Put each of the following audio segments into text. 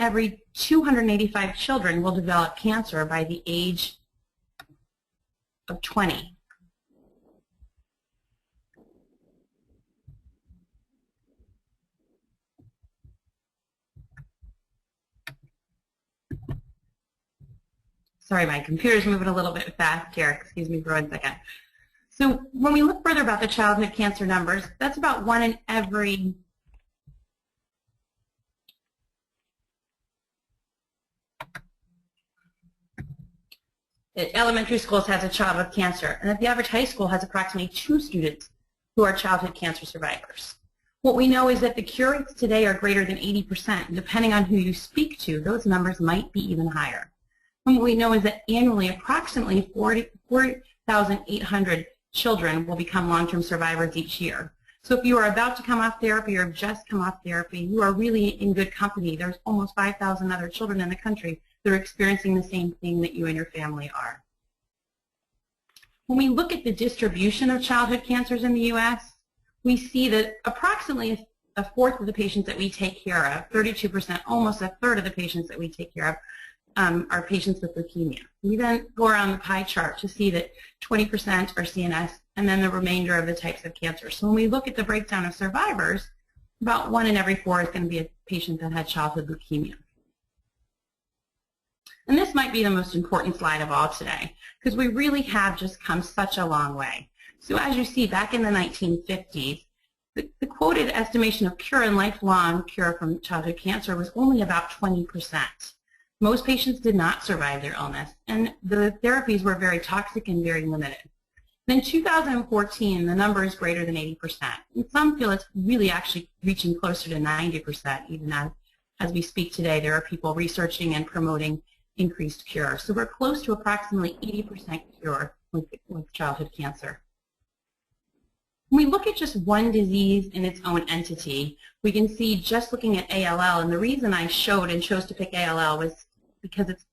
every 285 children will develop cancer by the age of 20. Sorry, my computer's moving a little bit fast here. Excuse me for 1 second. So when we look further about the childhood cancer numbers, that's about 1 in every elementary schools has a child with cancer, and that the average high school has approximately 2 students who are childhood cancer survivors. What we know is that the cure rates today are greater than 80%, and depending on who you speak to, those numbers might be even higher. And what we know is that annually approximately 40,800 children will become long-term survivors each year. So if you are about to come off therapy or have just come off therapy, you are really in good company. There's almost 5,000 other children in the country that are experiencing the same thing that you and your family are. When we look at the distribution of childhood cancers in the U.S., we see that approximately a fourth of the patients that we take care of, 32%, almost a third of the patients that we take care of, are patients with leukemia. We then go around the pie chart to see that 20% are CNS, and then the remainder of the types of cancer. So when we look at the breakdown of survivors, about 1 in every 4 is going to be a patient that had childhood leukemia. And this might be the most important slide of all today, because we really have just come such a long way. So as you see, back in the 1950s, the quoted estimation of cure and lifelong cure from childhood cancer was only about 20%. Most patients did not survive their illness, and the therapies were very toxic and very limited. In 2014, the number is greater than 80%. And some feel it's really actually reaching closer to 90%, even as we speak today. There are people researching and promoting increased cure. So we're close to approximately 80% cure with childhood cancer. When we look at just one disease in its own entity, we can see just looking at ALL, and the reason I showed and chose to pick ALL was because it's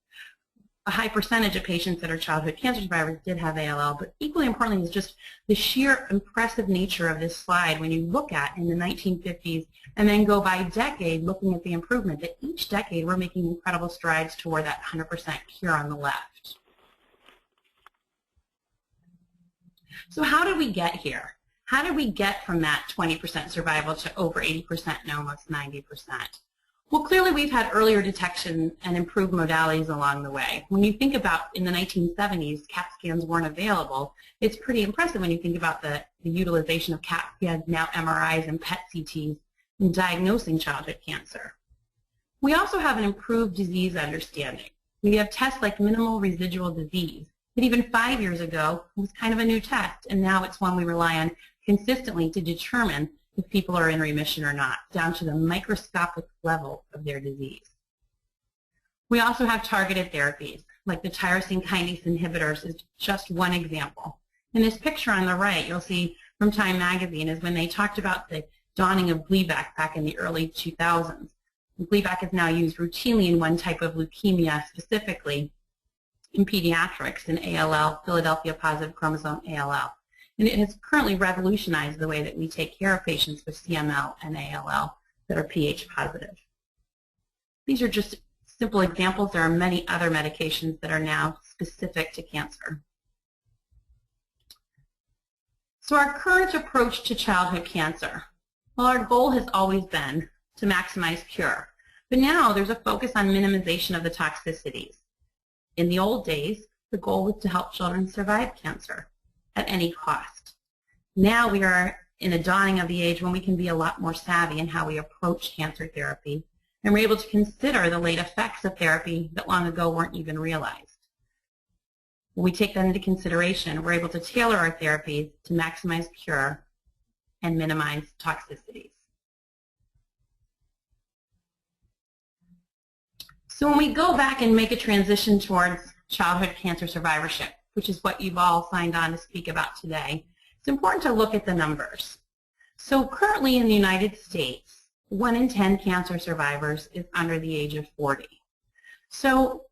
a high percentage of patients that are childhood cancer survivors did have ALL, but equally importantly is just the sheer impressive nature of this slide when you look at in the 1950s and then go by decade looking at the improvement, that each decade we're making incredible strides toward that 100% cure on the left. So how did we get here? How did we get from that 20% survival to over 80% and almost 90%? Well, clearly we've had earlier detection and improved modalities along the way. When you think about in the 1970s, CAT scans weren't available, it's pretty impressive when you think about the utilization of CAT scans, now MRIs and PET CTs in diagnosing childhood cancer. We also have an improved disease understanding. We have tests like minimal residual disease that even 5 years ago was kind of a new test, and now it's one we rely on consistently to determine if people are in remission or not, down to the microscopic level of their disease. We also have targeted therapies, like the tyrosine kinase inhibitors is just one example. In this picture on the right, you'll see from Time Magazine is when they talked about the dawning of Gleevec back in the early 2000s. Gleevec is now used routinely in one type of leukemia, specifically in pediatrics, in ALL, Philadelphia positive chromosome ALL. And it has currently revolutionized the way that we take care of patients with CML and ALL that are pH positive. These are just simple examples. There are many other medications that are now specific to cancer. So our current approach to childhood cancer, well, our goal has always been to maximize cure. But now there's a focus on minimization of the toxicities. In the old days, the goal was to help children survive cancer at any cost. Now we are in a dawning of the age when we can be a lot more savvy in how we approach cancer therapy, and we're able to consider the late effects of therapy that long ago weren't even realized. When we take that into consideration, we're able to tailor our therapies to maximize cure and minimize toxicities. So when we go back and make a transition towards childhood cancer survivorship, which is what you've all signed on to speak about today, it's important to look at the numbers. So currently in the United States, 1 in 10 cancer survivors is under the age of 40. So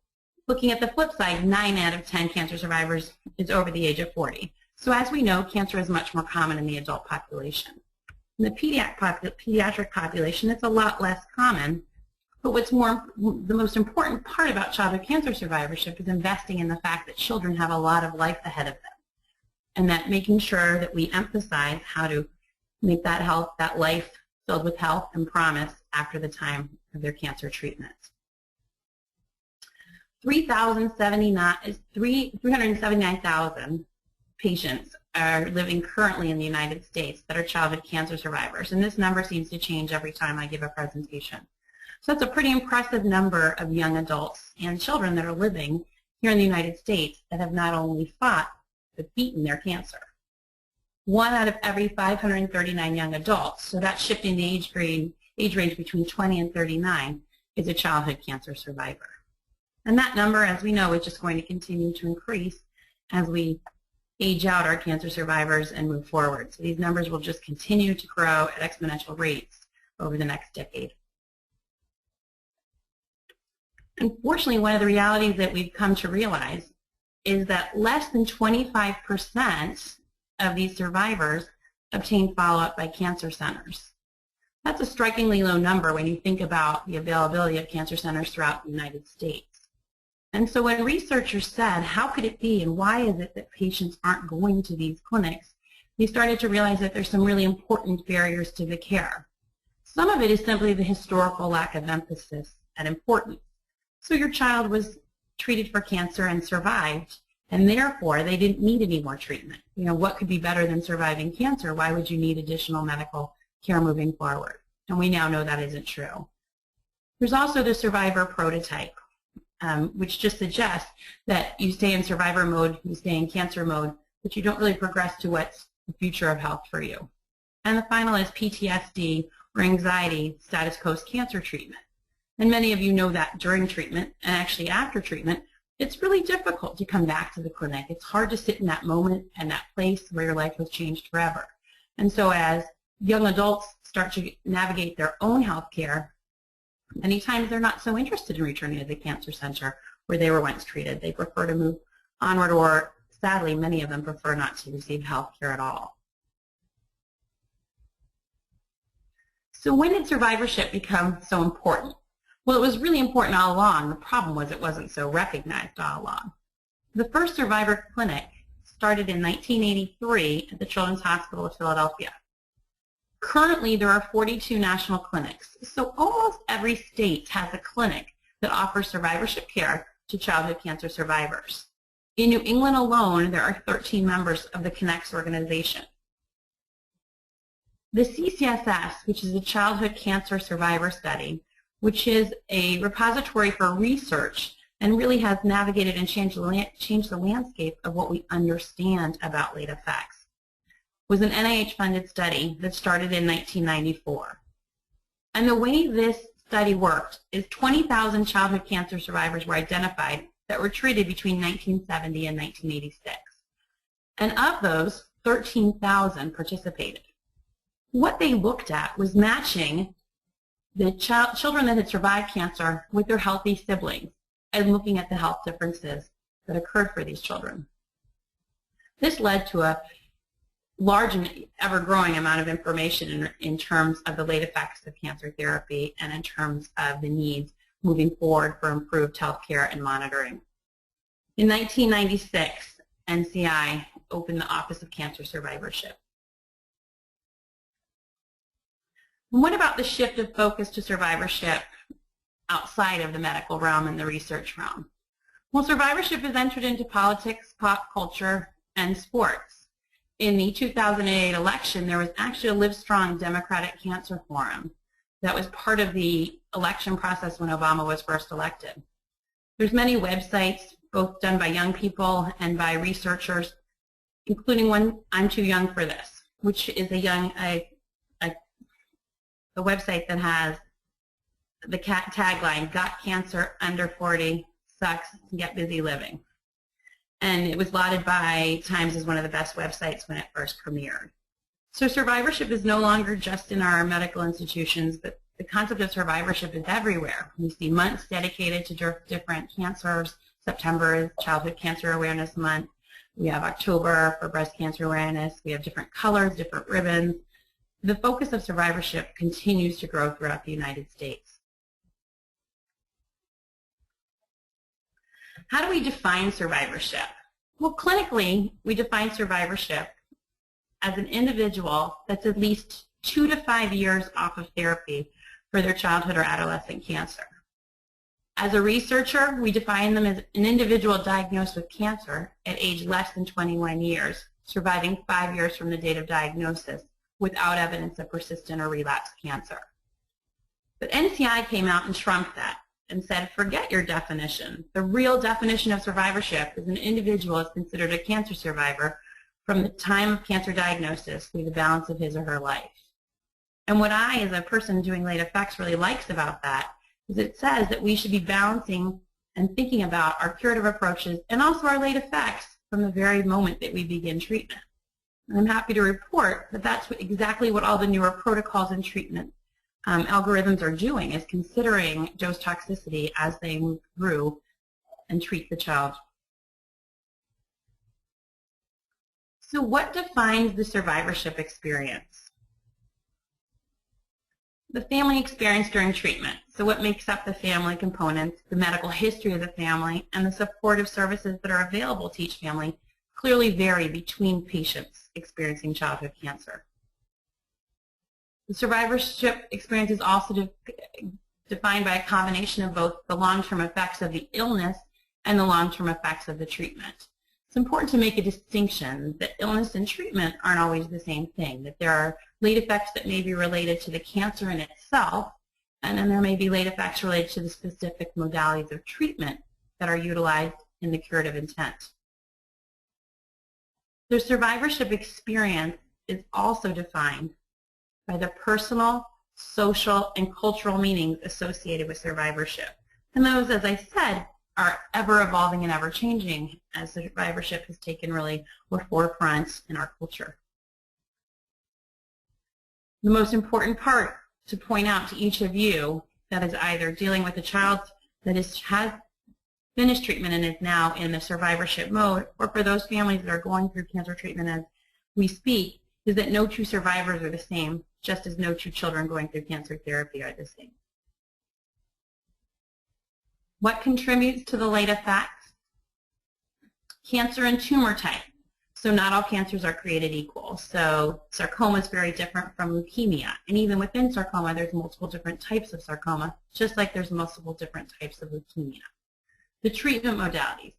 looking at the flip side, 9 out of 10 cancer survivors is over the age of 40. So as we know, cancer is much more common in the adult population. In the pediatric population, it's a lot less common, But the most important part about childhood cancer survivorship is investing in the fact that children have a lot of life ahead of them, and that making sure that we emphasize how to make that life filled with health and promise after the time of their cancer treatment. 379,000 patients are living currently in the United States that are childhood cancer survivors, and this number seems to change every time I give a presentation. So that's a pretty impressive number of young adults and children that are living here in the United States that have not only fought but beaten their cancer. 1 out of every 539 young adults, so that's shifting the age range between 20 and 39, is a childhood cancer survivor. And that number, as we know, is just going to continue to increase as we age out our cancer survivors and move forward. So these numbers will just continue to grow at exponential rates over the next decade. Unfortunately, one of the realities that we've come to realize is that less than 25% of these survivors obtain follow-up by cancer centers. That's a strikingly low number when you think about the availability of cancer centers throughout the United States. And so when researchers said, how could it be and why is it that patients aren't going to these clinics, they started to realize that there's some really important barriers to the care. Some of it is simply the historical lack of emphasis and importance. So your child was treated for cancer and survived, and therefore they didn't need any more treatment. You know, what could be better than surviving cancer? Why would you need additional medical care moving forward? And we now know that isn't true. There's also the survivor prototype, which just suggests that you stay in survivor mode, you stay in cancer mode, but you don't really progress to what's the future of health for you. And the final is PTSD, or anxiety status post-cancer treatment. And many of you know that during treatment, and actually after treatment, it's really difficult to come back to the clinic. It's hard to sit in that moment and that place where your life was changed forever. And so as young adults start to navigate their own health care, many times they're not so interested in returning to the cancer center where they were once treated. They prefer to move onward, or sadly, many of them prefer not to receive health care at all. So when did survivorship become so important? Well, it was really important all along. The problem was it wasn't so recognized all along. The first survivor clinic started in 1983 at the Children's Hospital of Philadelphia. Currently, there are 42 national clinics, so almost every state has a clinic that offers survivorship care to childhood cancer survivors. In New England alone, there are 13 members of the Connects organization. The CCSS, which is a Childhood Cancer Survivor Study, which is a repository for research and really has navigated and changed the landscape of what we understand about late effects, was an NIH-funded study that started in 1994. And the way this study worked is 20,000 childhood cancer survivors were identified that were treated between 1970 and 1986. And of those, 13,000 participated. What they looked at was matching the children that had survived cancer with their healthy siblings and looking at the health differences that occurred for these children. This led to a large and ever-growing amount of information in terms of the late effects of cancer therapy and in terms of the needs moving forward for improved health care and monitoring. In 1996, NCI opened the Office of Cancer Survivorship. And what about the shift of focus to survivorship outside of the medical realm and the research realm? Well, survivorship has entered into politics, pop culture, and sports. In the 2008 election, there was actually a Livestrong Democratic Cancer Forum that was part of the election process when Obama was first elected. There's many websites, both done by young people and by researchers, including one, I'm Too Young for This, which is a website that has the tagline, "Got cancer, under 40, sucks, get busy living." And it was lauded by Times as one of the best websites when it first premiered. So survivorship is no longer just in our medical institutions, but the concept of survivorship is everywhere. We see months dedicated to different cancers. September is Childhood Cancer Awareness Month. We have October for breast cancer awareness. We have different colors, different ribbons. The focus of survivorship continues to grow throughout the United States. How do we define survivorship? Well, clinically, we define survivorship as an individual that's at least 2 to 5 years off of therapy for their childhood or adolescent cancer. As a researcher, we define them as an individual diagnosed with cancer at age less than 21 years, surviving 5 years from the date of diagnosis without evidence of persistent or relapsed cancer. But NCI came out and shrunk that and said, forget your definition. The real definition of survivorship is an individual is considered a cancer survivor from the time of cancer diagnosis through the balance of his or her life. And what I, as a person doing late effects, really likes about that is it says that we should be balancing and thinking about our curative approaches and also our late effects from the very moment that we begin treatment. And I'm happy to report that that's exactly what all the newer protocols and treatment algorithms are doing, is considering dose toxicity as they move through and treat the child. So what defines the survivorship experience? The family experience during treatment. So what makes up the family components, the medical history of the family, and the supportive services that are available to each family clearly vary between patients experiencing childhood cancer. The survivorship experience is also defined by a combination of both the long-term effects of the illness and the long-term effects of the treatment. It's important to make a distinction that illness and treatment aren't always the same thing, that there are late effects that may be related to the cancer in itself, and then there may be late effects related to the specific modalities of treatment that are utilized in the curative intent. The survivorship experience is also defined by the personal, social, and cultural meanings associated with survivorship. And those, as I said, are ever evolving and ever changing as survivorship has taken really the forefront in our culture. The most important part to point out to each of you that is either dealing with a child that has finished treatment and is now in the survivorship mode, or for those families that are going through cancer treatment as we speak, is that no two survivors are the same, just as no two children going through cancer therapy are the same. What contributes to the late effects? Cancer and tumor type. So not all cancers are created equal. So sarcoma is very different from leukemia. And even within sarcoma, there's multiple different types of sarcoma, just like there's multiple different types of leukemia. The treatment modalities.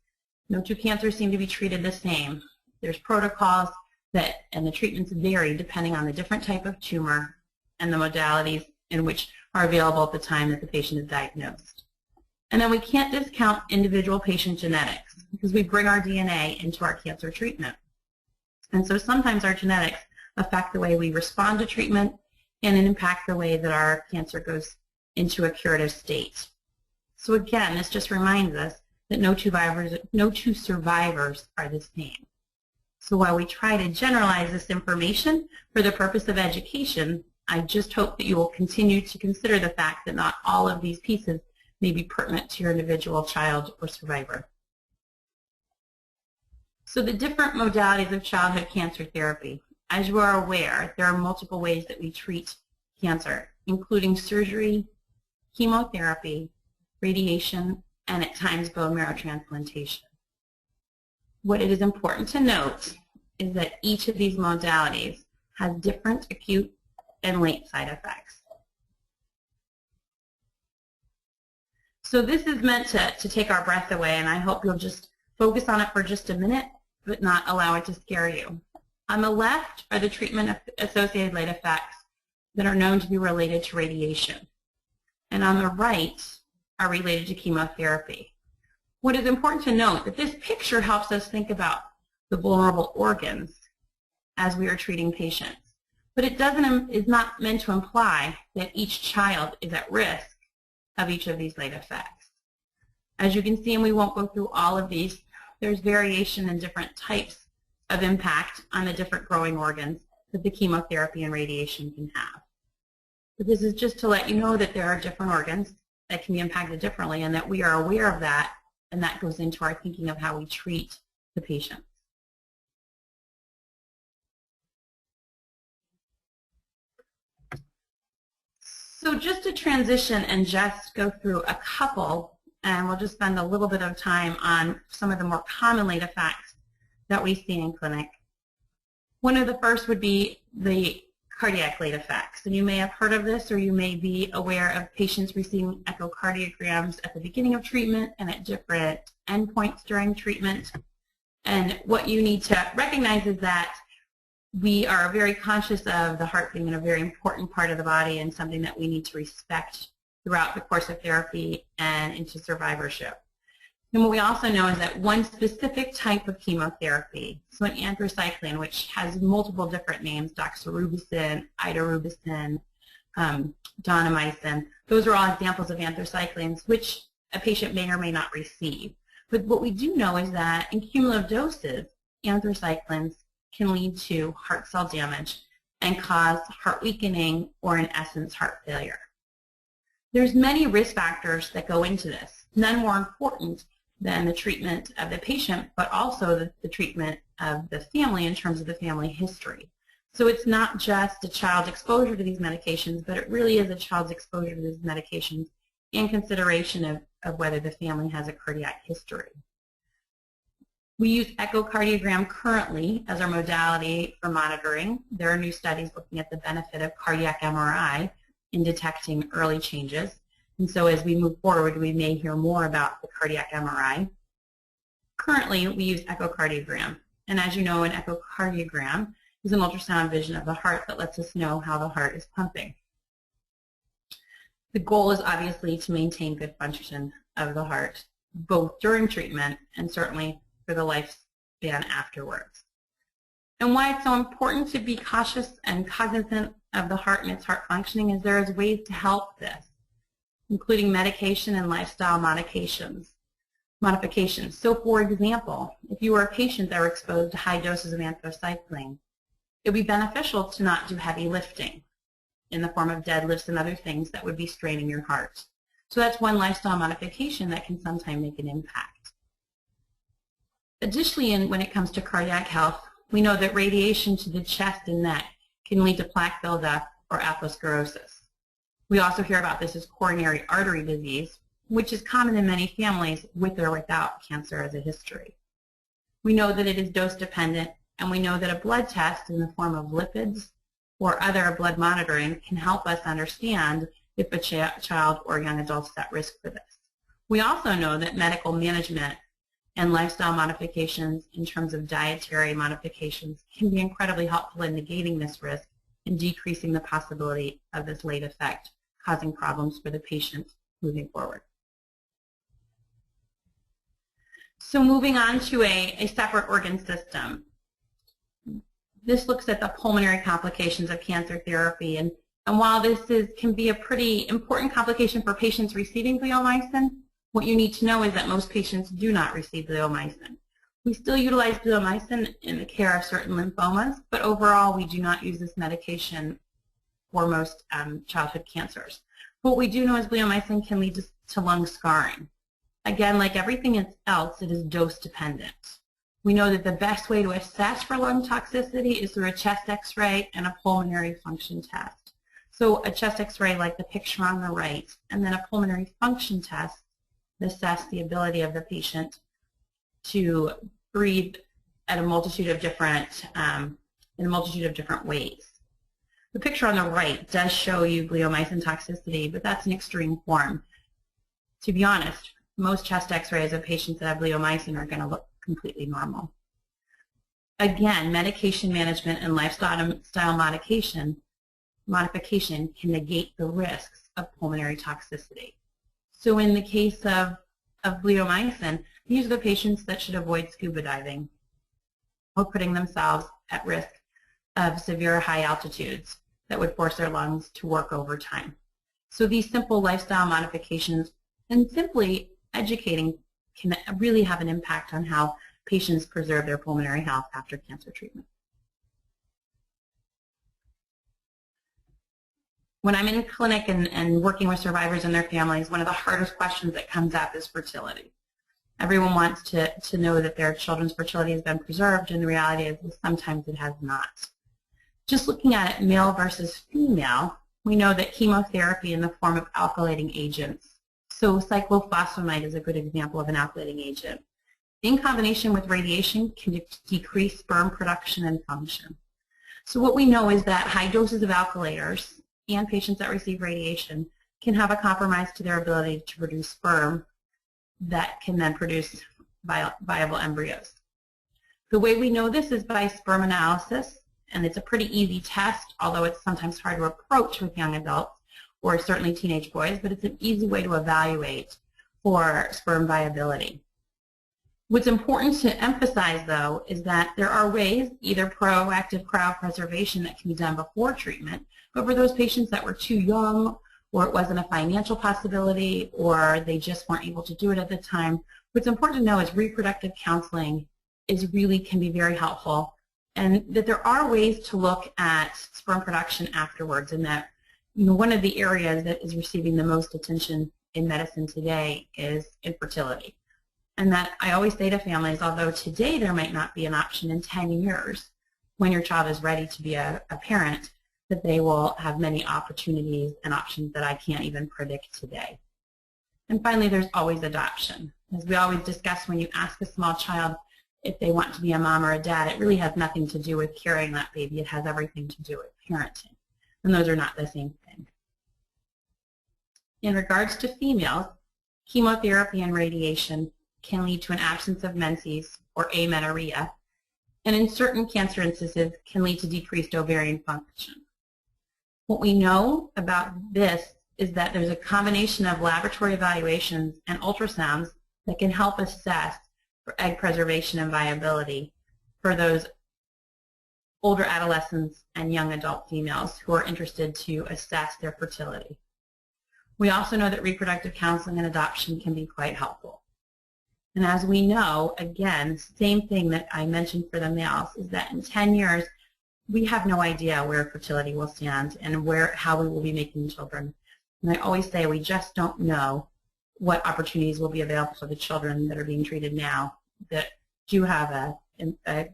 No two cancers seem to be treated the same. There's protocols and the treatments vary depending on the different type of tumor and the modalities in which are available at the time that the patient is diagnosed. And then we can't discount individual patient genetics because we bring our DNA into our cancer treatment. And so sometimes our genetics affect the way we respond to treatment and impact the way that our cancer goes into a curative state. So again, this just reminds us that no two survivors are the same. So while we try to generalize this information for the purpose of education, I just hope that you will continue to consider the fact that not all of these pieces may be pertinent to your individual child or survivor. So the different modalities of childhood cancer therapy. As you are aware, there are multiple ways that we treat cancer, including surgery, chemotherapy, radiation, and at times bone marrow transplantation. What it is important to note is that each of these modalities has different acute and late side effects. So this is meant to take our breath away, and I hope you'll just focus on it for just a minute, but not allow it to scare you. On the left are the treatment-associated late effects that are known to be related to radiation. And on the right are related to chemotherapy. What is important to note that this picture helps us think about the vulnerable organs as we are treating patients. But it is not meant to imply that each child is at risk of each of these late effects. As you can see, and we won't go through all of these, there's variation in different types of impact on the different growing organs that the chemotherapy and radiation can have. But this is just to let you know that there are different organs that can be impacted differently and that we are aware of that, and that goes into our thinking of how we treat the patient. So just to transition and just go through a couple and we'll just spend a little bit of time on some of the more common late effects that we see in clinic. One of the first would be the cardiac late effects. And you may have heard of this, or you may be aware of patients receiving echocardiograms at the beginning of treatment and at different endpoints during treatment. And what you need to recognize is that we are very conscious of the heart being a very important part of the body and something that we need to respect throughout the course of therapy and into survivorship. And what we also know is that one specific type of chemotherapy, so an anthracycline, which has multiple different names, doxorubicin, idarubicin, donomycin, those are all examples of anthracyclines which a patient may or may not receive. But what we do know is that in cumulative doses, anthracyclines can lead to heart cell damage and cause heart weakening or, in essence, heart failure. There's many risk factors that go into this, none more important than the treatment of the patient, but also the treatment of the family in terms of the family history. So it's not just a child's exposure to these medications, but it really is a child's exposure to these medications in consideration of whether the family has a cardiac history. We use echocardiogram currently as our modality for monitoring. There are new studies looking at the benefit of cardiac MRI in detecting early changes. And so as we move forward, we may hear more about the cardiac MRI. Currently, we use echocardiogram. And as you know, an echocardiogram is an ultrasound vision of the heart that lets us know how the heart is pumping. The goal is obviously to maintain good function of the heart, both during treatment and certainly for the lifespan afterwards. And why it's so important to be cautious and cognizant of the heart and its heart functioning is there is ways to help this, including medication and lifestyle modifications. So for example, if you were a patient that were exposed to high doses of anthracycline, it would be beneficial to not do heavy lifting in the form of deadlifts and other things that would be straining your heart. So that's one lifestyle modification that can sometimes make an impact. Additionally, when it comes to cardiac health, we know that radiation to the chest and neck can lead to plaque buildup or atherosclerosis. We also hear about this as coronary artery disease, which is common in many families with or without cancer as a history. We know that it is dose dependent, and we know that a blood test in the form of lipids or other blood monitoring can help us understand if a child or young adult is at risk for this. We also know that medical management and lifestyle modifications in terms of dietary modifications can be incredibly helpful in negating this risk and decreasing the possibility of this late effect causing problems for the patient moving forward. So moving on to a separate organ system. This looks at the pulmonary complications of cancer therapy, and while this can be a pretty important complication for patients receiving bleomycin, what you need to know is that most patients do not receive bleomycin. We still utilize bleomycin in the care of certain lymphomas, but overall we do not use this medication for most childhood cancers. What we do know is bleomycin can lead to lung scarring. Again, like everything else, it is dose dependent. We know that the best way to assess for lung toxicity is through a chest X-ray and a pulmonary function test. So a chest X-ray like the picture on the right, and then a pulmonary function test assess the ability of the patient to breathe at a multitude of different, in a multitude of different ways. The picture on the right does show you bleomycin toxicity, but that's an extreme form. To be honest, most chest X-rays of patients that have bleomycin are going to look completely normal. Again, medication management and lifestyle modification can negate the risks of pulmonary toxicity. So in the case of bleomycin, these are the patients that should avoid scuba diving or putting themselves at risk of severe high altitudes that would force their lungs to work overtime. So these simple lifestyle modifications and simply educating can really have an impact on how patients preserve their pulmonary health after cancer treatment. When I'm in clinic and working with survivors and their families, one of the hardest questions that comes up is fertility. Everyone wants to know that their children's fertility has been preserved, and the reality is that sometimes it has not. Just looking at it male versus female, we know that chemotherapy in the form of alkylating agents So cyclophosphamide is a good example of an alkylating agent. In combination with radiation, can decrease sperm production and function. So what we know is that high doses of alkylators and patients that receive radiation can have a compromise to their ability to produce sperm that can then produce viable embryos. The way we know this is by sperm analysis, and it's a pretty easy test, although it's sometimes hard to approach with young adults or certainly teenage boys, but it's an easy way to evaluate for sperm viability. What's important to emphasize, though, is that there are ways, either proactive cryopreservation that can be done before treatment, but for those patients that were too young, or it wasn't a financial possibility, or they just weren't able to do it at the time, what's important to know is reproductive counseling can be very helpful, and that there are ways to look at sperm production afterwards, and that one of the areas that is receiving the most attention in medicine today is infertility. And that I always say to families, although today there might not be an option, in 10 years, when your child is ready to be a parent, that they will have many opportunities and options that I can't even predict today. And finally, there's always adoption. As we always discuss, when you ask a small child if they want to be a mom or a dad, it really has nothing to do with carrying that baby. It has everything to do with parenting. And those are not the same thing. In regards to females, chemotherapy and radiation can lead to an absence of menses or amenorrhea, and in certain cancer instances can lead to decreased ovarian function. What we know about this is that there's a combination of laboratory evaluations and ultrasounds that can help assess for egg preservation and viability for those older adolescents and young adult females who are interested to assess their fertility. We also know that reproductive counseling and adoption can be quite helpful. And as we know, again, same thing that I mentioned for the males, is that in 10 years, we have no idea where fertility will stand and how we will be making children. And I always say we just don't know what opportunities will be available for the children that are being treated now that do have a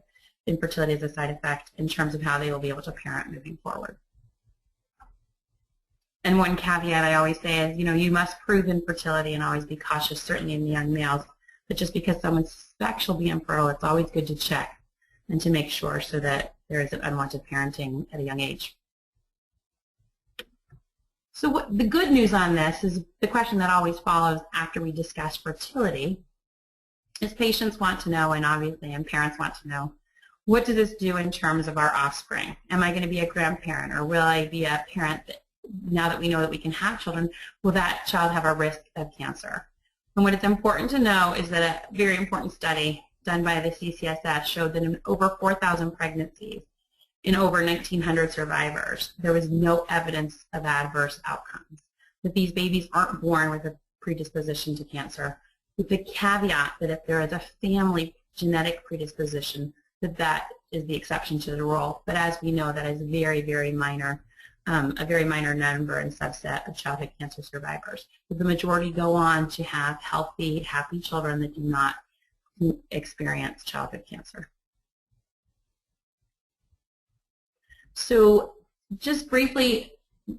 infertility as a side effect in terms of how they will be able to parent moving forward. And one caveat I always say is, you must prove infertility and always be cautious, certainly in the young males. But just because someone suspects she'll be infertile, it's always good to check and to make sure so that there isn't unwanted parenting at a young age. So the good news on this is the question that always follows after we discuss fertility is patients want to know, and obviously and parents want to know, what does this do in terms of our offspring? Am I going to be a grandparent, or will I be a parent that, now that we know that we can have children, will that child have a risk of cancer? And what is important to know is that a very important study done by the CCSS showed that in over 4,000 pregnancies, in over 1,900 survivors, there was no evidence of adverse outcomes. That these babies aren't born with a predisposition to cancer, with the caveat that if there is a family genetic predisposition, that is the exception to the rule. But as we know, that is very, very minor. A very minor number and subset of childhood cancer survivors. But the majority go on to have healthy, happy children that do not experience childhood cancer. So just briefly,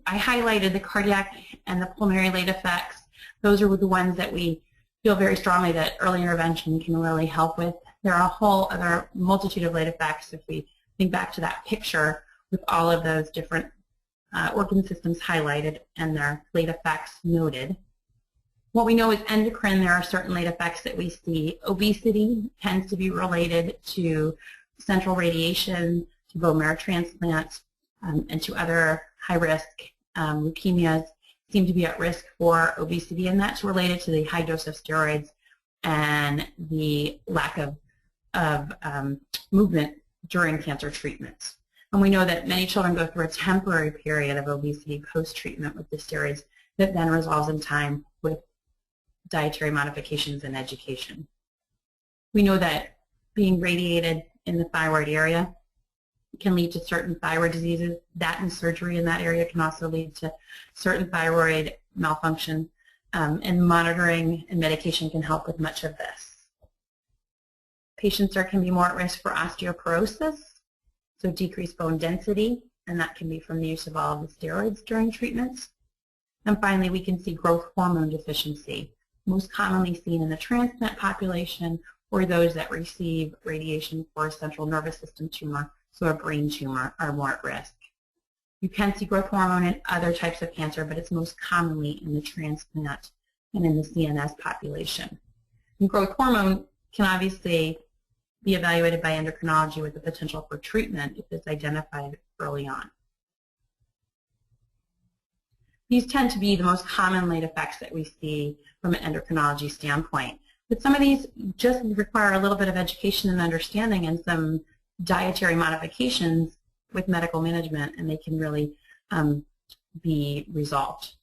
I highlighted the cardiac and the pulmonary late effects. Those are the ones that we feel very strongly that early intervention can really help with. There are a whole other multitude of late effects if we think back to that picture with all of those different organ systems highlighted and their late effects noted. What we know is endocrine, there are certain late effects that we see. Obesity tends to be related to central radiation, to bone marrow transplants, and to other high-risk leukemias seem to be at risk for obesity, and that's related to the high dose of steroids and the lack of movement during cancer treatments. And we know that many children go through a temporary period of obesity post-treatment with the steroids that then resolves in time with dietary modifications and education. We know that being radiated in the thyroid area can lead to certain thyroid diseases. That and surgery in that area can also lead to certain thyroid malfunction, and monitoring and medication can help with much of this. Patients can be more at risk for osteoporosis, so decreased bone density, and that can be from the use of all of the steroids during treatments. And finally, we can see growth hormone deficiency, most commonly seen in the transplant population or those that receive radiation for a central nervous system tumor, so a brain tumor, are more at risk. You can see growth hormone in other types of cancer, but it's most commonly in the transplant and in the CNS population. And growth hormone can obviously be evaluated by endocrinology with the potential for treatment if it's identified early on. These tend to be the most common late effects that we see from an endocrinology standpoint. But some of these just require a little bit of education and understanding and some dietary modifications with medical management, and they can really be resolved.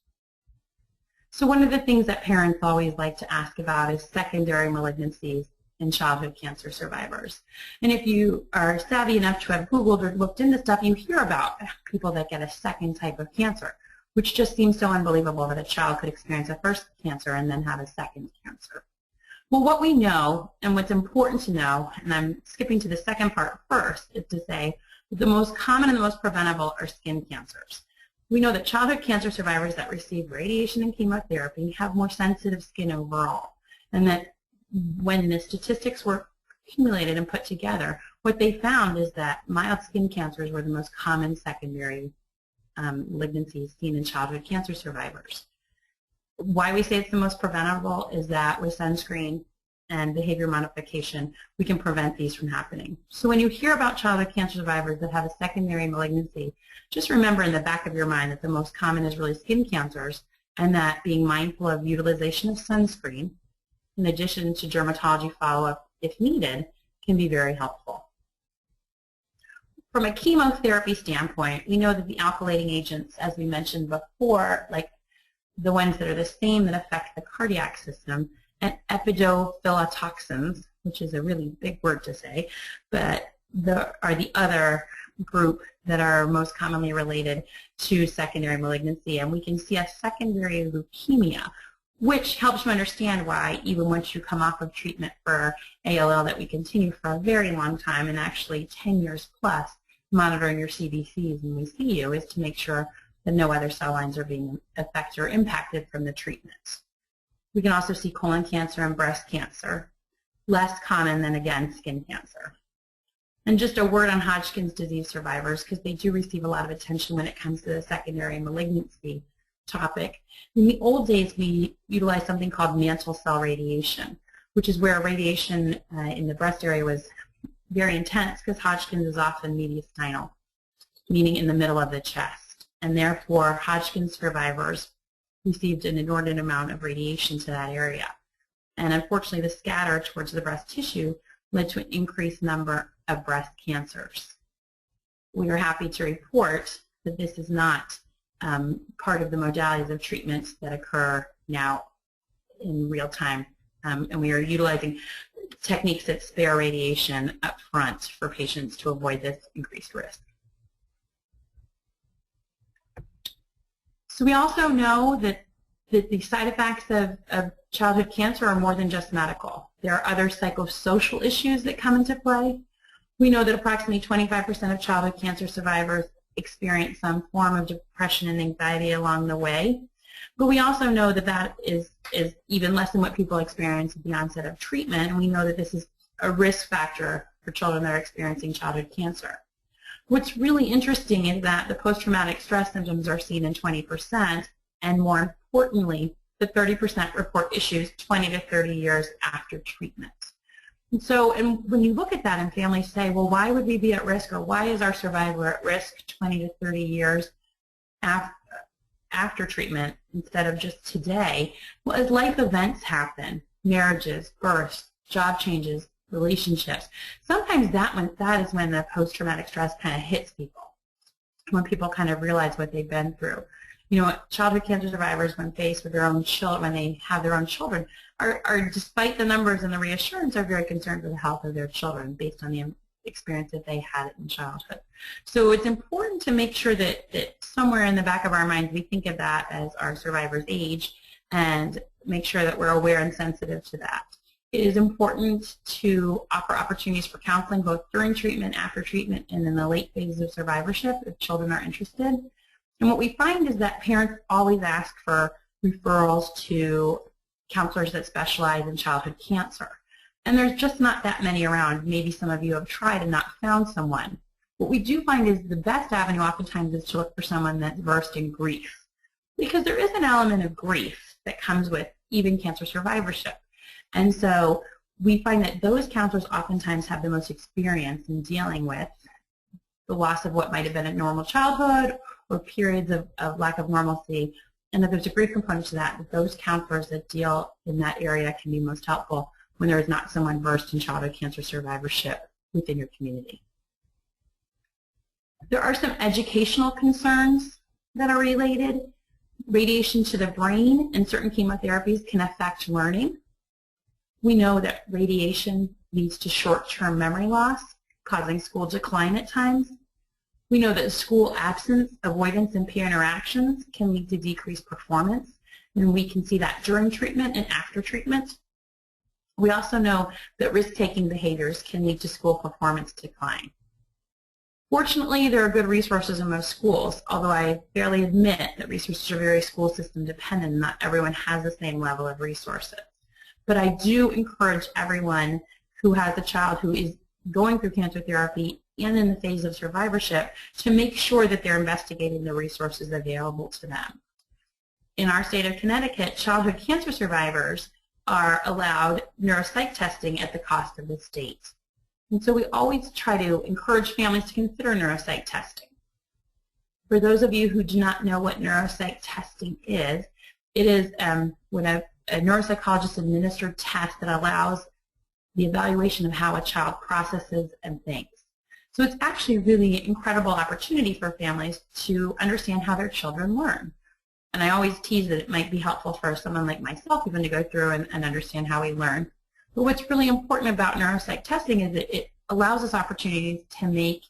So one of the things that parents always like to ask about is secondary malignancies in childhood cancer survivors. And if you are savvy enough to have Googled or looked into stuff, you hear about people that get a second type of cancer, which just seems so unbelievable that a child could experience a first cancer and then have a second cancer. Well, what we know and what's important to know, and I'm skipping to the second part first, is to say that the most common and the most preventable are skin cancers. We know that childhood cancer survivors that receive radiation and chemotherapy have more sensitive skin overall, and that when the statistics were accumulated and put together, what they found is that mild skin cancers were the most common secondary malignancies seen in childhood cancer survivors. Why we say it's the most preventable is that with sunscreen and behavior modification, we can prevent these from happening. So when you hear about childhood cancer survivors that have a secondary malignancy, just remember in the back of your mind that the most common is really skin cancers, and that being mindful of utilization of sunscreen, in addition to dermatology follow-up if needed, can be very helpful. From a chemotherapy standpoint, we know that the alkylating agents, as we mentioned before, like the ones that are the same that affect the cardiac system, and Epipodophyllotoxins, which is a really big word to say, but are the other group that are most commonly related to secondary malignancy. And we can see a secondary leukemia, which helps you understand why, even once you come off of treatment for ALL, that we continue for a very long time, and actually 10 years plus, monitoring your CBCs when we see you, is to make sure that no other cell lines are being affected or impacted from the treatment. We can also see colon cancer and breast cancer, less common than, again, skin cancer. And just a word on Hodgkin's disease survivors, because they do receive a lot of attention when it comes to the secondary malignancy topic. In the old days, we utilized something called mantle cell radiation, which is where radiation in the breast area was very intense, because Hodgkin's is often mediastinal, meaning in the middle of the chest. And therefore, Hodgkin's survivors received an inordinate amount of radiation to that area. And unfortunately, the scatter towards the breast tissue led to an increased number of breast cancers. We are happy to report that this is not part of the modalities of treatments that occur now in real time. And we are utilizing techniques that spare radiation up front for patients to avoid this increased risk. So we also know that the side effects of childhood cancer are more than just medical. There are other psychosocial issues that come into play. We know that approximately 25% of childhood cancer survivors experience some form of depression and anxiety along the way. But we also know that that is even less than what people experience at the onset of treatment, and we know that this is a risk factor for children that are experiencing childhood cancer. What's really interesting is that the post-traumatic stress symptoms are seen in 20%, and more importantly, the 30% report issues 20 to 30 years after treatment. And so, when you look at that and families say, well, why would we be at risk, or why is our survivor at risk 20 to 30 years after treatment instead of just today? Well, as life events happen, marriages, births, job changes, relationships, sometimes that is when the post-traumatic stress kind of hits people, when people kind of realize what they've been through. You know, childhood cancer survivors, when faced with their own children, when they have their own children, are despite the numbers and the reassurance, are very concerned for the health of their children based on the experience that they had in childhood. So it's important to make sure that somewhere in the back of our minds we think of that as our survivors age, and make sure that we're aware and sensitive to that. It is important to offer opportunities for counseling both during treatment, after treatment, and in the late phases of survivorship if children are interested. And what we find is that parents always ask for referrals to counselors that specialize in childhood cancer. And there's just not that many around. Maybe some of you have tried and not found someone. What we do find is the best avenue oftentimes is to look for someone that's versed in grief, because there is an element of grief that comes with even cancer survivorship. And so we find that those counselors oftentimes have the most experience in dealing with the loss of what might have been a normal childhood or periods of lack of normalcy, and that there's a grief component to that those counselors that deal in that area can be most helpful when there is not someone versed in childhood cancer survivorship within your community. There are some educational concerns that are related. Radiation to the brain and certain chemotherapies can affect learning. We know that radiation leads to short-term memory loss, causing school decline at times. We know that school absence, avoidance, and peer interactions can lead to decreased performance, and we can see that during treatment and after treatment. We also know that risk-taking behaviors can lead to school performance decline. Fortunately, there are good resources in most schools, although I fairly admit that resources are very school system dependent and not everyone has the same level of resources. But I do encourage everyone who has a child who is going through cancer therapy and in the phase of survivorship to make sure that they're investigating the resources available to them. In our state of Connecticut, childhood cancer survivors are allowed neuropsych testing at the cost of the state. And so we always try to encourage families to consider neuropsych testing. For those of you who do not know what neuropsych testing is, it is when a neuropsychologist administered test that allows the evaluation of how a child processes and thinks. So it's actually a really incredible opportunity for families to understand how their children learn. And I always tease that it might be helpful for someone like myself even to go through and understand how we learn. But what's really important about neuropsych testing is that it allows us opportunities to make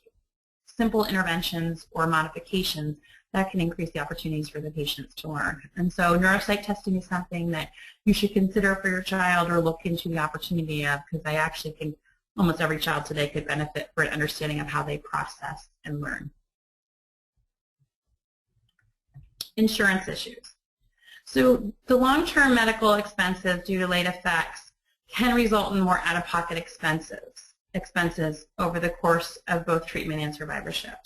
simple interventions or modifications that can increase the opportunities for the patients to learn. And so neuropsych testing is something that you should consider for your child or look into the opportunity of, because I actually think almost every child today could benefit for an understanding of how they process and learn. Insurance issues. So the long-term medical expenses due to late effects can result in more out-of-pocket expenses over the course of both treatment and survivorship.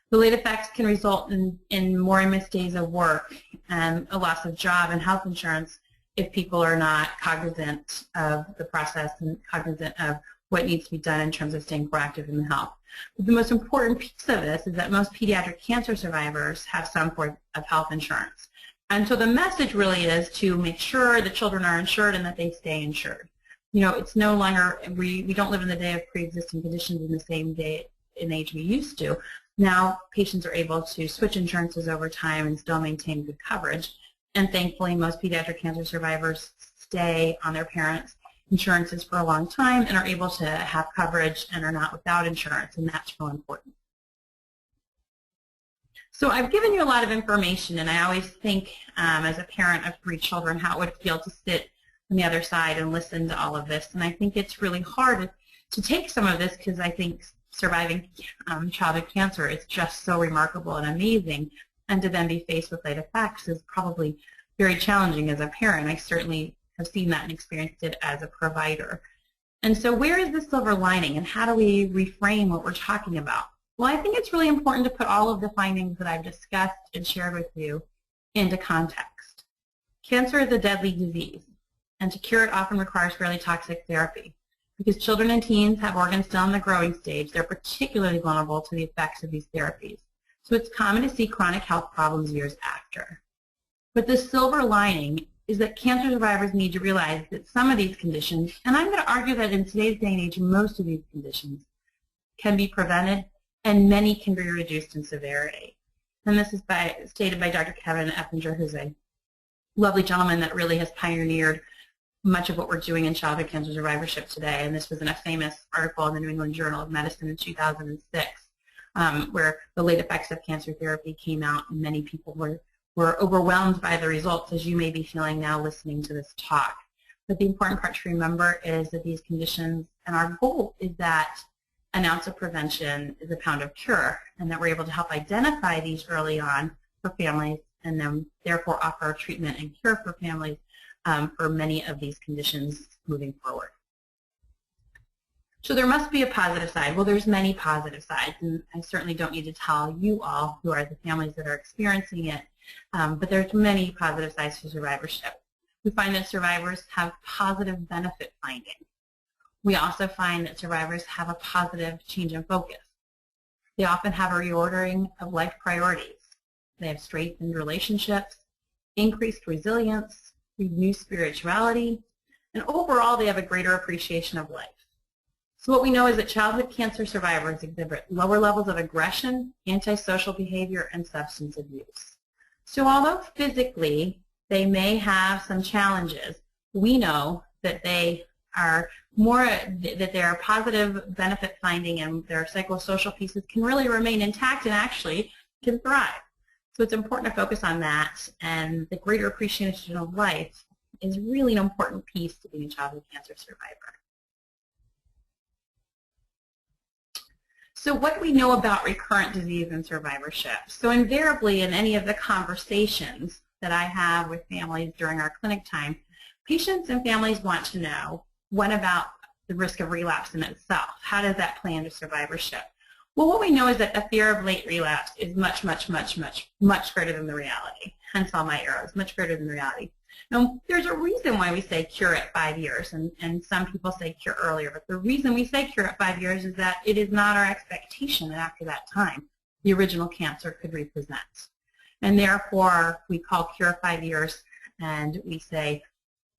The late effects can result in more missed days of work and a loss of job and health insurance if people are not cognizant of the process and cognizant of what needs to be done in terms of staying proactive in the health. But the most important piece of this is that most pediatric cancer survivors have some form of health insurance. And so the message really is to make sure the children are insured and that they stay insured. You know, it's no longer, we don't live in the day of pre-existing conditions in the same day and age we used to. Now patients are able to switch insurances over time and still maintain good coverage. And thankfully, most pediatric cancer survivors stay on their parents' insurances for a long time and are able to have coverage and are not without insurance, and that's real important. So I've given you a lot of information, and I always think as a parent of 3 children how it would feel to sit on the other side and listen to all of this. And I think it's really hard to take some of this because I think surviving childhood cancer is just so remarkable and amazing, and to then be faced with late effects is probably very challenging as a parent. I certainly have seen that and experienced it as a provider. And so where is the silver lining, and how do we reframe what we're talking about? Well, I think it's really important to put all of the findings that I've discussed and shared with you into context. Cancer is a deadly disease, and to cure it often requires fairly toxic therapy. Because children and teens have organs still in the growing stage, they're particularly vulnerable to the effects of these therapies. So it's common to see chronic health problems years after. But the silver lining is that cancer survivors need to realize that some of these conditions, and I'm going to argue that in today's day and age, most of these conditions can be prevented, and many can be reduced in severity. And this is stated by Dr. Kevin Eppinger, who's a lovely gentleman that really has pioneered much of what we're doing in childhood cancer survivorship today. And this was in a famous article in the New England Journal of Medicine in 2006, where the late effects of cancer therapy came out, and many people were overwhelmed by the results, as you may be feeling now listening to this talk. But the important part to remember is that these conditions, and our goal is that an ounce of prevention is a pound of cure, and that we're able to help identify these early on for families, and then therefore offer treatment and cure for families for many of these conditions moving forward. So there must be a positive side. Well, there's many positive sides, and I certainly don't need to tell you all who are the families that are experiencing it, but there's many positive sides to survivorship. We find that survivors have positive benefit finding. We also find that survivors have a positive change in focus. They often have a reordering of life priorities. They have strengthened relationships, increased resilience, renewed spirituality, and overall they have a greater appreciation of life. So what we know is that childhood cancer survivors exhibit lower levels of aggression, antisocial behavior, and substance abuse. So although physically they may have some challenges, we know that they are their positive benefit finding and their psychosocial pieces can really remain intact and actually can thrive. So it's important to focus on that, and the greater appreciation of life is really an important piece to being a childhood cancer survivor. So what do we know about recurrent disease and survivorship? So invariably in any of the conversations that I have with families during our clinic time, patients and families want to know, what about the risk of relapse in itself? How does that play into survivorship? Well, what we know is that the fear of late relapse is much, much, much, much, much greater than the reality. Hence all my arrows, much greater than the reality. Now, there's a reason why we say cure at 5 years, and some people say cure earlier, but the reason we say cure at 5 years is that it is not our expectation that after that time the original cancer could represent. And therefore, we call cure 5 years, and we say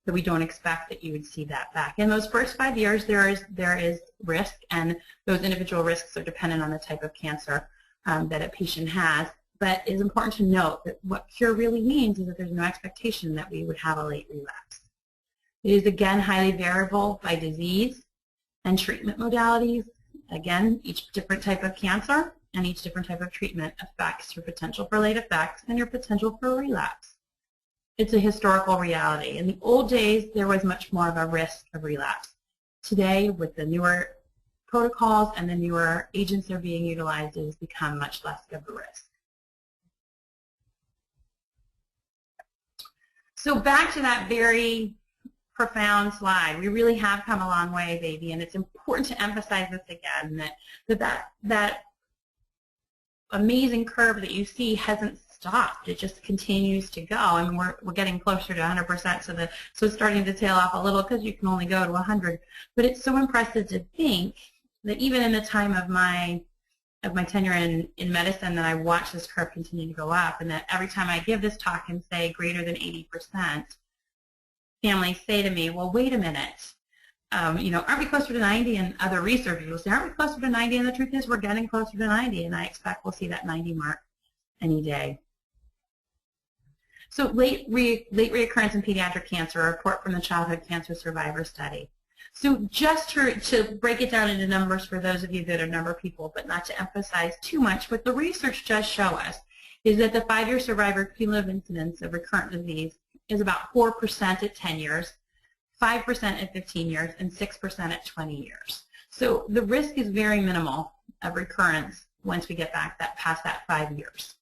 that we don't expect that you would see that back. In those first 5 years, there is risk, and those individual risks are dependent on the type of cancer that a patient has. But it's important to note that what cure really means is that there's no expectation that we would have a late relapse. It is, again, highly variable by disease and treatment modalities. Again, each different type of cancer and each different type of treatment affects your potential for late effects and your potential for relapse. It's a historical reality. In the old days, there was much more of a risk of relapse. Today, with the newer protocols and the newer agents that are being utilized, it has become much less of a risk. So back to that very profound slide. We really have come a long way, baby, and it's important to emphasize this again, that amazing curve that you see hasn't stopped. It just continues to go. I mean, we're getting closer to 100%, so it's starting to tail off a little because you can only go to 100. But it's so impressive to think that even in the time of my tenure in medicine, that I watched this curve continue to go up, and that every time I give this talk and say greater than 80%, families say to me, well, wait a minute, you know, aren't we closer to 90? And other researchers will say, aren't we closer to 90? And the truth is we're getting closer to 90, and I expect we'll see that 90 mark any day. So late reoccurrence in pediatric cancer, a report from the Childhood Cancer Survivor Study. So just to break it down into numbers for those of you that are number people, but not to emphasize too much, what the research does show us is that the 5-year survivor cumulative incidence of recurrent disease is about 4% at 10 years, 5% at 15 years, and 6% at 20 years. So the risk is very minimal of recurrence once we get back past that 5 years.